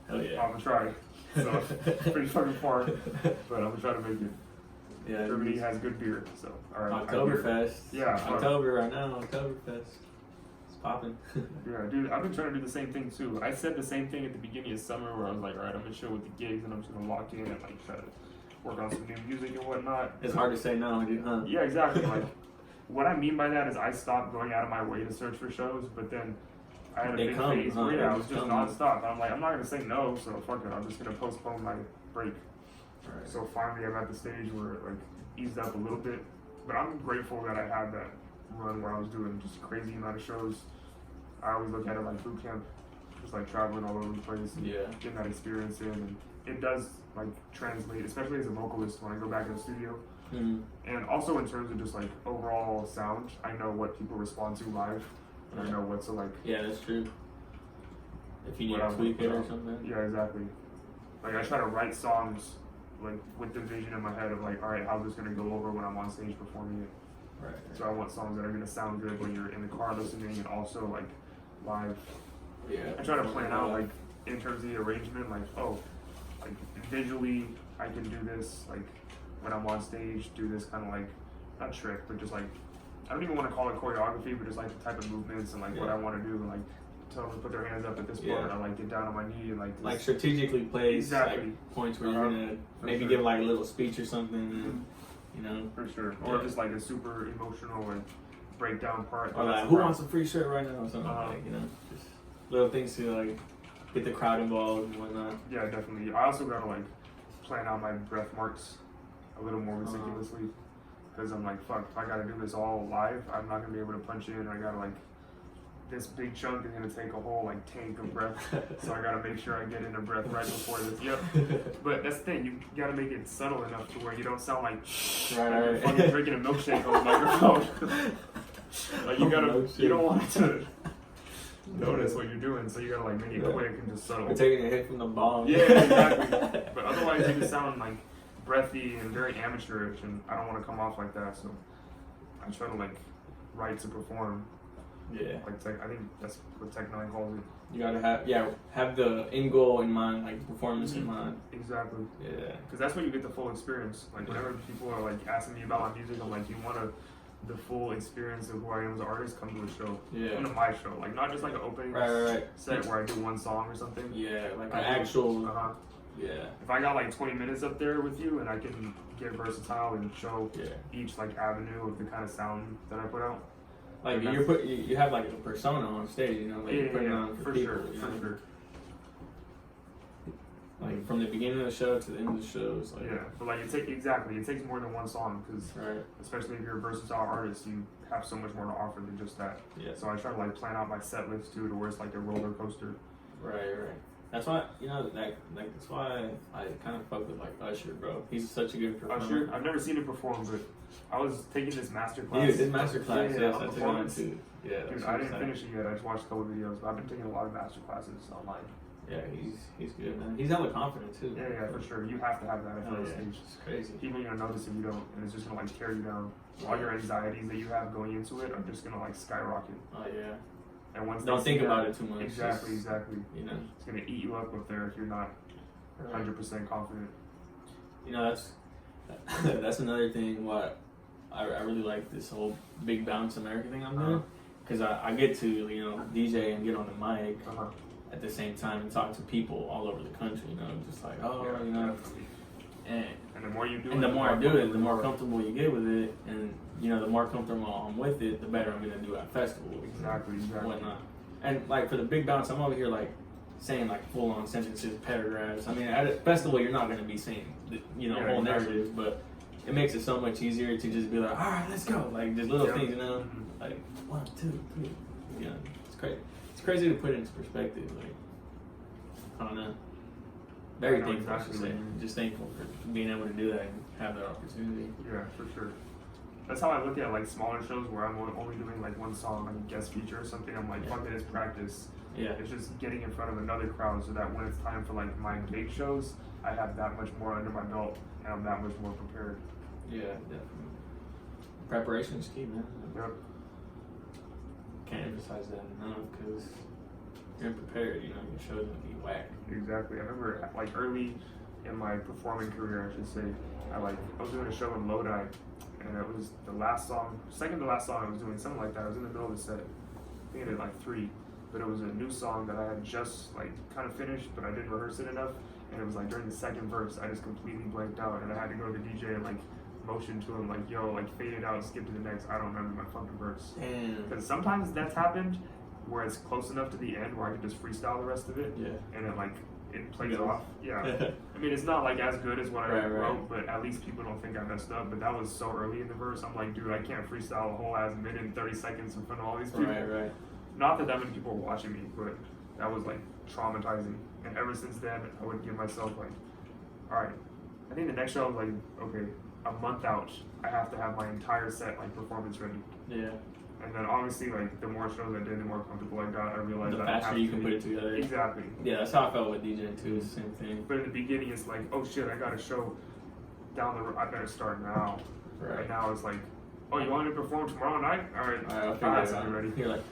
Hell yeah. I'm gonna try. So pretty fucking far, but I'm gonna try to make it. Yeah, Germany has good beer, so alright. Oktoberfest. Yeah, October right now. Oktoberfest. Popping. Yeah, dude, I've been trying to do the same thing too. I said the same thing at the beginning of summer where I was like, alright, I'm gonna chill with the gigs and I'm just gonna lock in and like try to work on some new music and whatnot. It's hard to say no, dude, huh? Yeah, exactly. Like, what I mean by that is I stopped going out of my way to search for shows, but then I had a big phase where I was just nonstop. I'm like, I'm not gonna say no, so fuck it, I'm just gonna postpone my break. Right. So finally I'm at the stage where it like eased up a little bit. But I'm grateful that I had that run where I was doing just a crazy amount of shows. I always look at it like boot camp, just like traveling all over the place and getting that experience in, and it does like translate, especially as a vocalist when I go back in the studio. And also in terms of just like overall sound, I know what people respond to live, and I know what to like. Yeah, that's true. If you need to tweak it or something. Yeah, exactly. Like I try to write songs like with the vision in my head of like, all right, how's this gonna go over when I'm on stage performing it? Right. So I want songs that are gonna sound good when you're in the car listening, and also like live. Yeah. I try to plan out like in terms of the arrangement, like like visually I can do this, like when I'm on stage, do this kind of like, not trick, but just like, I don't even want to call it choreography, but just like the type of movements and like what I want to do, and like tell them to put their hands up at this point, and I like get down on my knee and like strategically place like points where you're gonna maybe give like a little speech or something, and, you know, for sure, or just like a super emotional and breakdown part, or like who wants a free shirt right now or something, like, you know, just little things to like get the crowd involved and whatnot. Yeah, definitely. I also gotta like plan out my breath marks a little more meticulously, because I'm like, fuck, if I gotta do this all live, I'm not gonna be able to punch in. I gotta like, this big chunk is gonna take a whole like tank of breath, so I gotta make sure I get into breath right before this. Yep. But that's the thing, you gotta make it subtle enough to where you don't sound like you're fucking drinking a milkshake on the microphone. Like you gotta, you don't want to notice what you're doing, so you gotta like make it quick and just subtle. We're taking a hit from the bomb. Yeah, exactly. But otherwise, you just sound like breathy and very amateurish, and I don't want to come off like that. So I try to like write to perform. Yeah. Like I think that's what Tech 9 calls it. You gotta have the end goal in mind, like performance in mind. Exactly. Yeah. Because that's when you get the full experience. Like whenever people are like asking me about my music, I'm like, you want the full experience of who I am as an artist, come to a show. Yeah. Come to my show. Like not just like an opening set where I do one song or something. Yeah, like an actual. Yeah. If I got like 20 minutes up there with you and I can get versatile and show each like avenue of the kind of sound that I put out. Like you have like a persona on stage, you know, like you're putting on for people, sure, you know? for sure. Like from the beginning of the show to the end of the show, it's like but like it takes more than one song, because especially if you're a versatile artist, you have so much more to offer than just that. Yeah. So I try to like plan out my set list too, to where it's like a roller coaster. Right. That's why, you know, that's why I kind of fuck with like Usher, bro. He's such a good performer. Usher, I've never seen him perform, but I was taking this master class. Dude, this master class, yes, I took one too. Yeah, dude, I didn't finish it yet. I just watched a couple videos, but I've been taking a lot of master classes online. Yeah, he's good, man. He's hella confident too. Yeah, for sure. You have to have that at first stage. It's crazy. People gonna notice if you don't, and it's just gonna like tear you down. All your anxieties that you have going into it are just gonna like skyrocket. Oh yeah. And once don't think about it too much. Exactly. You know, it's gonna eat you up there if you're not 100% confident. You know, that's another thing. What I really like this whole Big Bounce America thing I'm doing, because I get to, you know, DJ and get on the mic at the same time and talk to people all over the country. You know, just like you know, and the more you do, and the more I do it, the more comfortable you get with it, and you know, the more comfortable I'm with it, the better I'm gonna do at festivals. Exactly. Whatnot. And like for the Big Bounce, I'm over here like saying like full on sentences, paragraphs. I mean, at a festival, you're not gonna be saying whole narratives, but it makes it so much easier to just be like, all right, let's go. Like just little things, you know, like 1, 2, 3. You know, it's crazy. It's crazy to put it into perspective. Like, I don't know. Very thankful, I should say. Just thankful for being able to do that and have that opportunity. Yeah, for sure. That's how I look at like smaller shows where I'm only doing like one song, like a guest feature or something. I'm like, fuck it, it's practice. Yeah. It's just getting in front of another crowd so that when it's time for like my big shows, I have that much more under my belt and I'm that much more prepared. Yeah, definitely. Preparation is key, man. Yep. Can't emphasize that enough, because you're prepared, you know, your show's gonna be whack. Exactly. I remember like early in my performing career, I should say, I was doing a show in Lodi, and it was second to last song I was doing, something like that. I was in the middle of the set. I think I did like 3, but it was a new song that I had just like kind of finished, but I didn't rehearse it enough. And it was like during the second verse, I just completely blanked out, and I had to go to the DJ and like motion to him like, yo, like fade it out, skip to the next. I don't remember my fucking verse. Because sometimes that's happened where it's close enough to the end where I can just freestyle the rest of it. Yeah. And it plays off. Yeah. I mean, it's not like as good as what I wrote, but at least people don't think I messed up. But that was so early in the verse. I'm like, dude, I can't freestyle a whole ass minute and 30 seconds in front of all these people. Right. Not that many people were watching me, but that was like traumatizing. And ever since then, I would give myself like, all right, I think the next show I was like, okay, a month out, I have to have my entire set like performance ready. Yeah. And then obviously, like the more shows I did, the more comfortable I got. I realized the that faster you can put it together. Exactly. Yeah, that's how I felt with DJing too. It's the same thing. But in the beginning, it's like, oh shit, I got a show down the road. I better start now. Right now, it's like, oh, you want to perform tomorrow night? All right, I'll figure it out. Ready. You're like,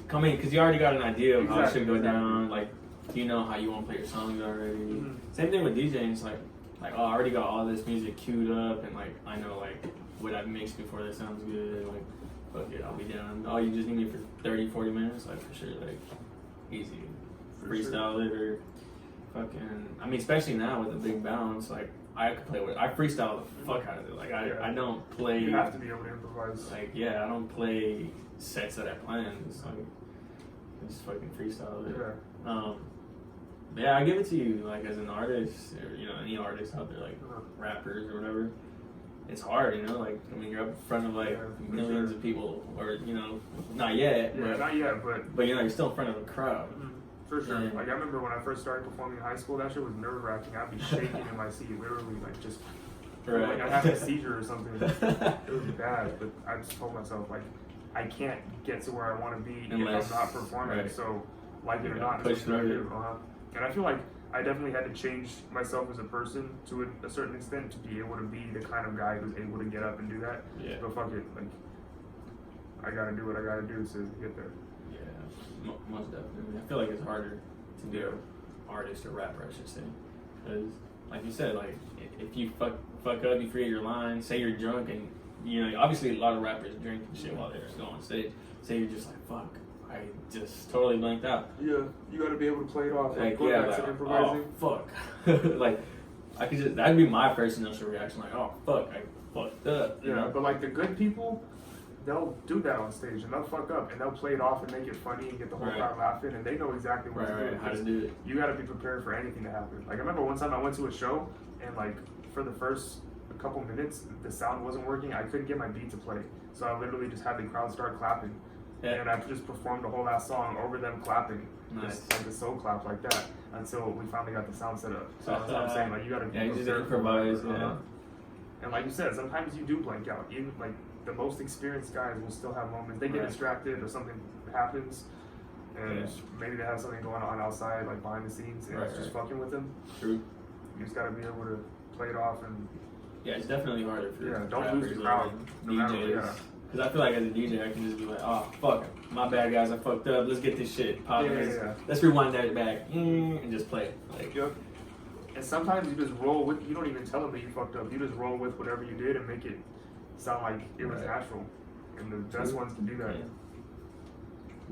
come in, because you already got an idea of how it should go down. Like you know how you want to play your songs already. Mm-hmm. Same thing with DJing. It's like oh, I already got all this music queued up, and like I know like what I've mixed before that sounds good. Like, fuck it, I'll be down. Oh, you just need me for 30-40 minutes? Like for sure, like easy. Freestyle it or fucking. I mean, especially now with the big bounce, like I could play with. I freestyle the fuck out of it. Like I don't play. You have to be able to improvise. Like yeah, I don't play sets that I plan. It's like just fucking freestyle it. Yeah. Yeah, I give it to you. Like as an artist, or you know, any artist out there, like rappers or whatever. It's hard, you know. Like I mean, you're up in front of like millions of people, or you know, not yet. Yeah, not yet, but you know, you're still in front of a crowd. For sure. Yeah. Like I remember when I first started performing in high school, that shit was nerve wracking. I'd be shaking in my seat, literally, like just like I had a seizure or something. It was bad, but I just told myself like I can't get to where I want to be if I'm not performing. Right. So, like it or not, push through. And I feel like I definitely had to change myself as a person to a certain extent to be able to be the kind of guy who's able to get up and do that. Yeah. But fuck it, like I gotta do what I gotta do to get there. Yeah, most definitely. I feel like it's harder to be an artist or rapper, I should say, because like you said, like if you fuck up, you forget your lines. Say you're drunk and you know, obviously a lot of rappers drink and shit while they're going on stage. Say you're just like fuck. I just totally blanked out. Yeah, you got to be able to play it off. Like improvising. Oh fuck! like I could just that'd be my first initial reaction. Like oh fuck, I fucked up. Yeah, know? But like the good people, they'll do that on stage and they'll fuck up and they'll play it off and make it funny and get the whole crowd laughing and they know exactly what to do. How to do it. You got to be prepared for anything to happen. Like I remember one time I went to a show and like for the first couple minutes the sound wasn't working. I couldn't get my beat to play, so I literally just had the crowd start clapping. Yeah. And I just performed the whole last song over them clapping. Nice. Just like a soul clap like that until we finally got the sound set up. So that's what I'm saying. Like you gotta you just improvise. And like you said, sometimes you do blank out. Even like the most experienced guys will still have moments. They get distracted or something happens. And maybe they have something going on outside, like behind the scenes, and it's just fucking with them. True. You just gotta be able to play it off and it's definitely harder for don't lose the crowd. DJs. Because I feel like as a DJ, I can just be like, oh, fuck, my bad, guys, I fucked up. Let's get this shit popping. Let's rewind that back and just play it. Like, And sometimes you just roll with, you don't even tell them that you fucked up. You just roll with whatever you did and make it sound like it was natural. And the best ones can do that.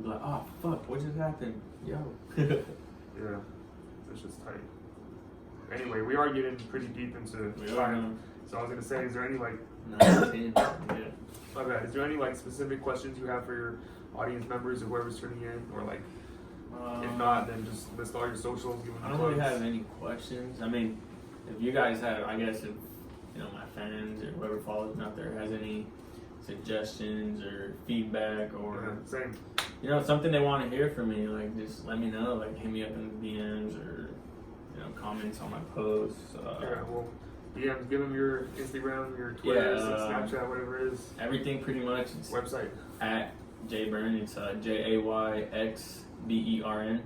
Be like, oh, fuck, what just happened? Yo. It's just tight. Anyway, we are getting pretty deep into time. So I was going to say, is there any like... My bad. Is there any like specific questions you have for your audience members or whoever's tuning in, or like, if not, then just list all your socials. I don't really have any questions. I mean, if you guys have, I guess, if you know my fans or whoever follows me out there has any suggestions or feedback or same, you know, something they want to hear from me, like just let me know. Like hit me up in the DMs or you know comments on my posts. DMs, give them your Instagram, your Twitter, Snapchat, whatever it is. Everything pretty much. Website. At JAYxBERN. It's JAYxBERN.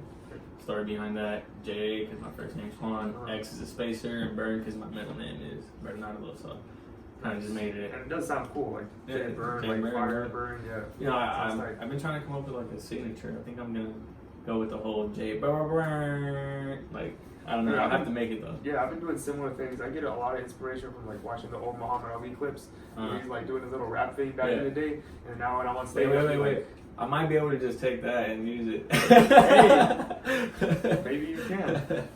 Story behind that. J because my first name's Juan. X is a spacer, and Bern because my middle name is Bernardo. So kind of just made it. And it does sound cool, like JAYxBERN, like fire burn. You know, I've been trying to come up with like a signature. I think I'm gonna go with the whole JAYxBERN. Like. I don't know. I have to make it though. Yeah, I've been doing similar things. I get a lot of inspiration from like watching the old Muhammad Ali clips. He's like doing his little rap thing back in the day, and now when I'm on stage, wait. I might be able to just take that and use it. Maybe you can.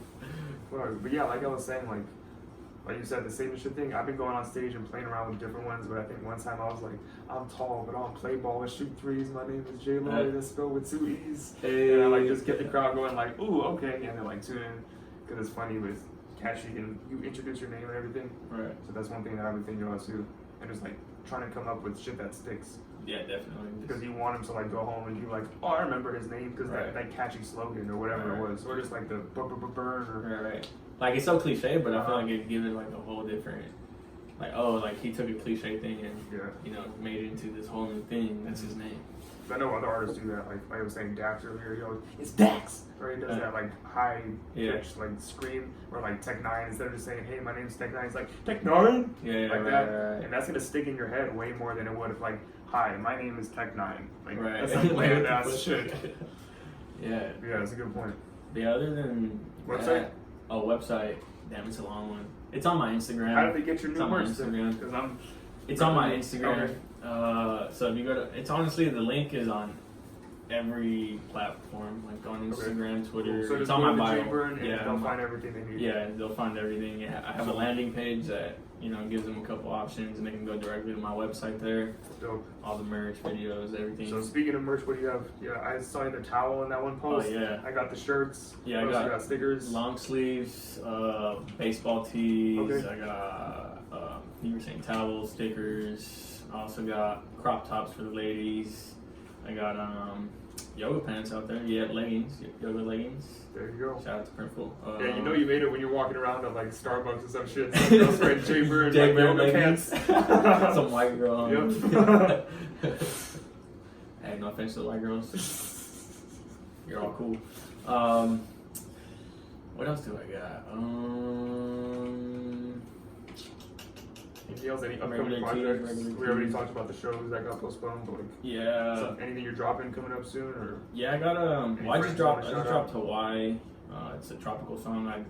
But yeah, like I was saying, like you said, the signature thing. I've been going on stage and playing around with different ones, but I think one time I was like, I'm tall, but I don't play ball and shoot threes. My name is J Lo, that's spelled with 2 E's. And I like just get the crowd going like, ooh, okay, and then like tune in. Because it's funny with catchy and you introduce your name and everything. Right. So that's one thing that I've been thinking about too. And just like trying to come up with shit that sticks. Yeah, definitely. Because you want him to like go home and be like, oh, I remember his name because that catchy slogan or whatever it was. Or just like the burn or... Right. Like it's so cliche, but I feel like it gives it like a whole different... Like, oh, like he took a cliche thing and, you know, made it into this whole new thing. That's his name. I know other artists do that. Like I was saying Dax earlier, you know, it's Dax! Or he does that like high pitch, like scream, or like Tech 9, instead of just saying, hey, my name's Tech 9, it's like, Tech 9! Like that. Right. And that's gonna stick in your head way more than it would if like, hi, my name is Tech 9. Like, that's like weird ass shit. Yeah, that's a good point. Yeah, other than Website? that, website. Damn, it's a long one. It's on my Instagram. How did they get your It's new on my merch? Instagram. Because It's on my Instagram. Okay. So if you go to, it's honestly, the link is on every platform, like on Instagram, Twitter. So it's just on go my to bio. JVNTO and Yeah, they'll find everything they need. yeah, they'll find everything. Yeah, I have a landing page that, you know, gives them a couple options, and they can go directly to my website there. Dope. All the merch, videos, everything. So speaking of merch, what do you have? Yeah, I saw you the towel in that one post. Oh, yeah. I got the shirts. Yeah, What I else you got stickers. long sleeves, baseball tees. Okay. I got, you were saying towels, stickers. I also got crop tops for the ladies. I got yoga pants out there. Yeah, leggings, yoga leggings. There you go. Shout out to Printful. Yeah, you know you made it when you're walking around at like Starbucks or some shit. Those right, JVNTO, JVNTO like, yoga leggings. pants. Some white girl. Yep. Hey, no offense to the white girls. You're all cool. What else do I got? Anything else? Any upcoming Regular projects? tees, We already talked about the shows that got postponed, but like, Yeah. anything you're dropping coming up soon, or Yeah, I got Any well, I friends just you wanna dropped shout dropped Hawaii. It's a tropical song I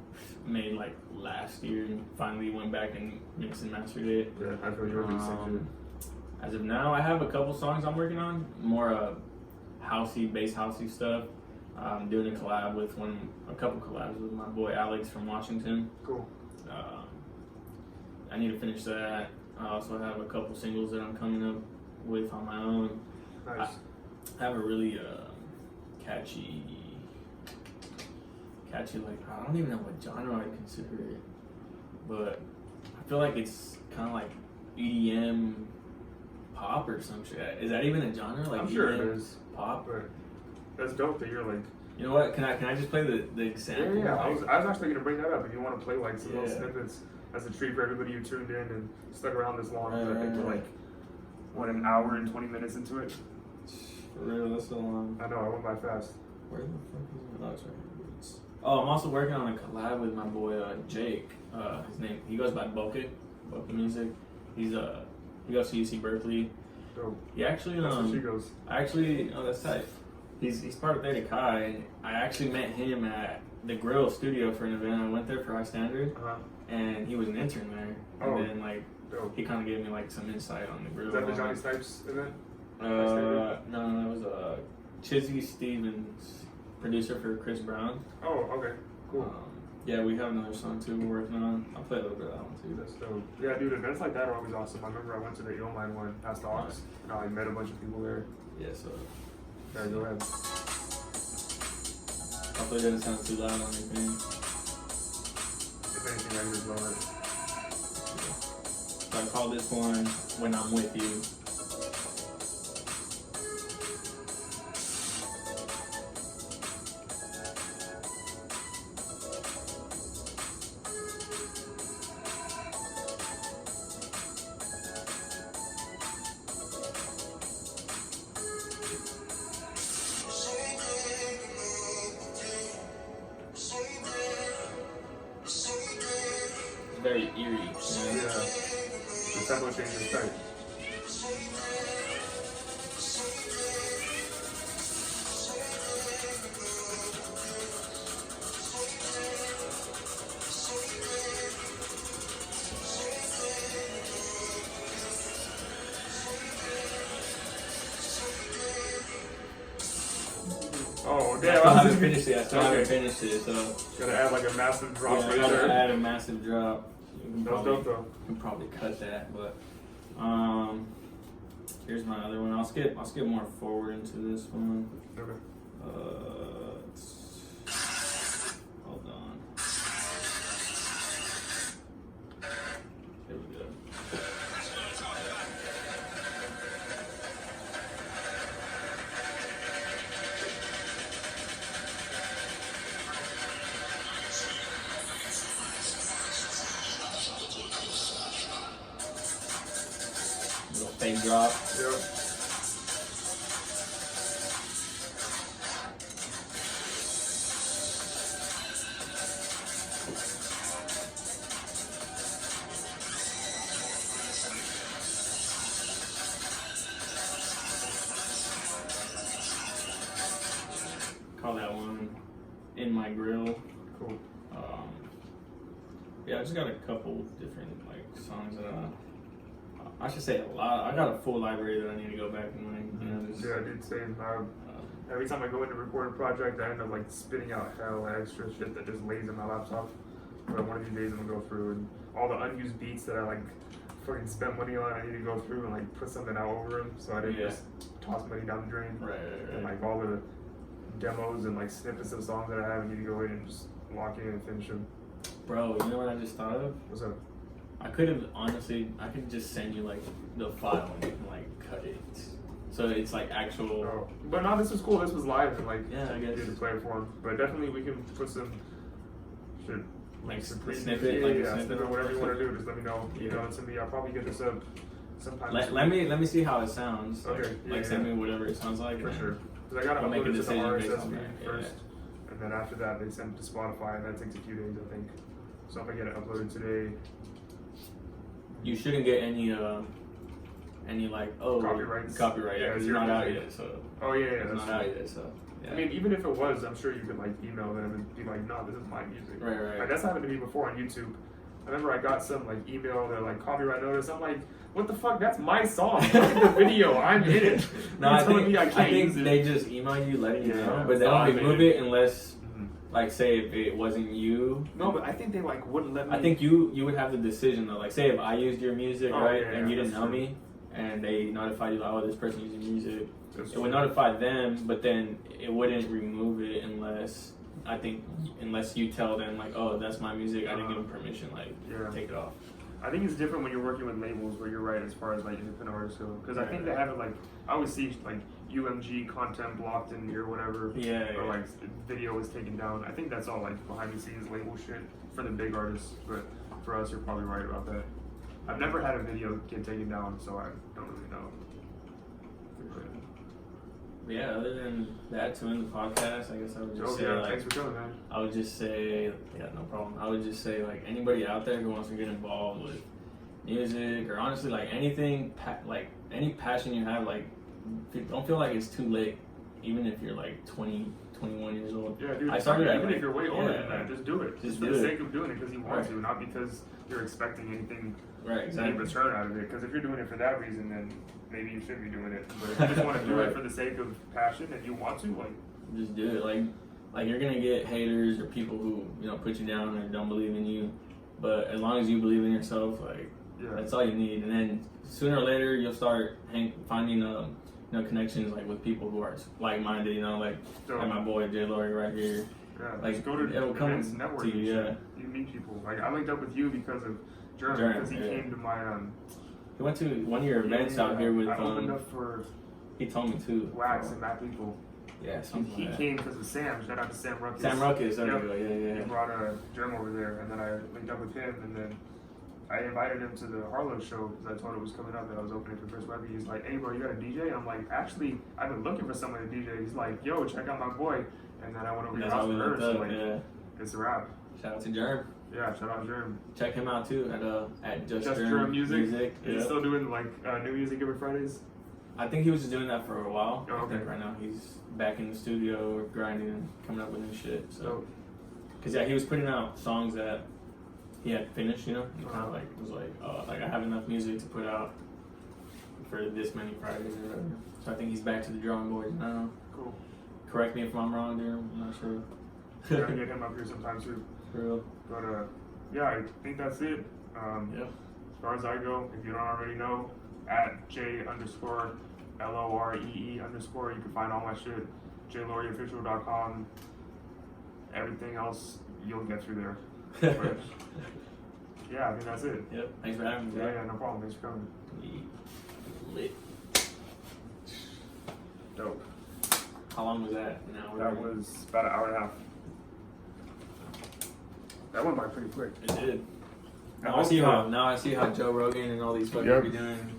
made like last year, and finally went back and mixed and mastered it. yeah, I feel you're really sick. As of now, I have a couple songs I'm working on, more housey, bass housey stuff. I'm doing a collab with a couple collabs with my boy Alex from Washington. Cool. I need to finish that. I also have a couple singles that I'm coming up with on my own. Nice. I have a really catchy, like, I don't even know what genre I consider it, but I feel like it's kind of like EDM pop or some shit. Is that even a genre? Like, I'm sure EDM it is. pop? But that's dope that you're like. You know what? Can I just play the example? Yeah. I was actually gonna bring that up. If you want to play like some little Yeah. snippets as a treat for everybody who tuned in and stuck around this long. Right, I think we're right. like, what, an hour and 20 minutes into it? For real, that's so long. I know, I went by fast. Where the fuck is it? Oh, it's right here. Oh, I'm also working on a collab with my boy Jake. His name, he goes by Boca Music. He goes to UC Berkeley. Dope. He actually That's where she goes. oh, that's tight. He's part of Theta Chi. I actually met him at the Grill Studio for an event. I went there for High Standard, and he was an intern there. And then like Dope. he kind of gave me like some insight on the grill. Is that the Johnny Snipes event? No, that was Chizzy Stevens, producer for Chris Brown. Oh, okay. Cool. Yeah, we have another song too we're working on. I'll play a little bit of that one too. That's dope. Yeah, dude, events like that are always awesome. I remember I went to the Illmind one past the Ox, and I like, met a bunch of people there. Yeah, so Yeah, go ahead. hopefully it doesn't sound too loud on anything. If anything, I can just lower it. So I call this one When I'm With You. Very eerie. You know? Yeah. The tempo change is tight. Oh, damn. I haven't finished it. I still haven't finished it, so. Gotta add like a massive drop Yeah, I right gotta there. add a massive drop. You can That's dope though. probably cut that, but here's my other one. I'll skip more forward into this one. Okay. Hold on. Here we go. Little fake drop. Yep. Call that one In My Grill. Cool. Yeah, I just got a couple different like songs that I should say a lot. I got a full library that I need to go back and like, just, yeah, dude, same. Every time I go in to record a project, I end up like spitting out hell extra shit that just lays in my laptop. But one of these days I'm gonna go through and all the unused beats that I like fucking spent money on, I need to go through and like put something out over them, so I didn't just toss money down the drain. Right. And like all the demos and like snippets of songs that I have, I need to go in and just lock in and finish them. Bro, you know what I just thought of? What's up? I could just send you like the file and you can like cut it. So it's like actual. Oh. But no, this was cool. This was live and like Yeah, I guess. did the play for him. But definitely we can put some shit. Like some the previews. snippet, Yeah, like a yeah, snippet. whatever you want to do, just let me know. You know, it's me. I'll probably get this up sometime. Let me see how it sounds. Okay. Like send me whatever it sounds like. For sure. Because I gotta I'll make upload a it to the decision based RSS on feed that. first, and then after that they send it to Spotify, and that takes a few days, I think. So if I get it uploaded today, You shouldn't get any like Copyrights. Copyright, Yeah, because it's it's not your out music. yet. So oh yeah, it's that's not out yet. So yeah. I mean, even if it was, I'm sure you could like email them and be like, "No, this is my music." Right. Like, that's happened to me before on YouTube. I remember I got some like email, they're like copyright notice. I'm like, "What the fuck? That's my song. Look at the video. I'm in it." No, You're I telling think, me I can't use it. they just email you letting you Yeah, know, but they so don't I remove made it unless, Mhm. like, say if it wasn't you. No, but I think they like wouldn't let me. I think you would have the decision though. Like, say if I used your music, Oh, right, yeah, and you didn't that's know true. me, and they notified you like, oh, this person using music, That's it would true. notify them, but then it wouldn't remove it unless you tell them like, oh, that's my music. I didn't give them permission. Like, Yeah. take it off. I think it's different when you're working with labels where you're right as far as like independent artists go. Because I think they have it like, I always see like UMG content blocked in here or whatever. Yeah. Or like video was taken down. I think that's all like behind the scenes label shit for the big artists. But for us, you're probably right about that. I've never had a video get taken down, so I don't really know. But yeah, other than that, to end the podcast, I guess I would just say like, thanks for coming, man. I would just say, yeah, no problem. I would just say, like, anybody out there who wants to get involved with music or honestly, like, anything, like, any passion you have, like, don't feel like it's too late, even if you're, like, 20, 21 years old. Yeah, dude. I started at, even like, if you're way older yeah, than that, just do it. just for do the it. sake of doing it because you want Right. to, not because you're expecting anything Right, any exactly. return out of it. Because if you're doing it for that reason, then maybe you shouldn't be doing it. But if you just want to do Right. it for the sake of passion and you want to, like, Just do it. Like you're gonna get haters or people who, you know, put you down or don't believe in you. But as long as you believe in yourself, like, yeah, that's all you need. And then sooner or later, you'll start finding, you know, connections like with people who are like-minded. You know, like my boy Jay Laurie right here. yeah. like, Just go to it'll come events, network, to you, and shit. yeah. You meet people. Like I linked up with you because of Jerm, because he yeah. came to my He went to one of your events out here with. I opened up for He told me too. Wax and Matt People. Yeah, something He like that. came because of Sam. Shout out to Sam Ruckus. Sam Ruckus. There Yep. you go. Yeah. He brought Jerm over there, and then I linked up with him, and then I invited him to the Harlow show because I told him it was coming up that I was opening for Chris Webby. He's like, "Hey, bro, you got a DJ?" And I'm like, "Actually, I've been looking for someone to DJ." He's like, "Yo, check out my boy." And then I went over to your That's house how we with her, looked so up. like, Yeah. it's a wrap. Shout out to Jerm. Yeah, shout out Jerm. Check him out too at Just Jerm Music. Is he Yeah. still doing like new music every Fridays? I think he was just doing that for a while. Oh, I think okay. right now he's back in the studio grinding and coming up with new shit. So, So, cause yeah, he was putting out songs that he had finished. You know, he kind of like was like, oh, like I have enough music to put out for this many Fridays or whatever. So I think he's back to the drawing board now. cool. Correct me if I'm wrong, there. I'm not sure. We're gonna get him up here sometime too. For real. But yeah, I think that's it. Yep. As far as I go, if you don't already know, at J_LOREE_, you can find all my shit. JLaurieOfficial.com. Everything else you'll get through there. But, yeah, I think that's it. Yep. Thanks for having me. Yeah, no problem. Thanks for coming. Lit. Dope. How long was that? An hour? That was about an hour and a half. That went by pretty quick. It did. Now I see how Joe Rogan and all these fuckers Yep. be doing.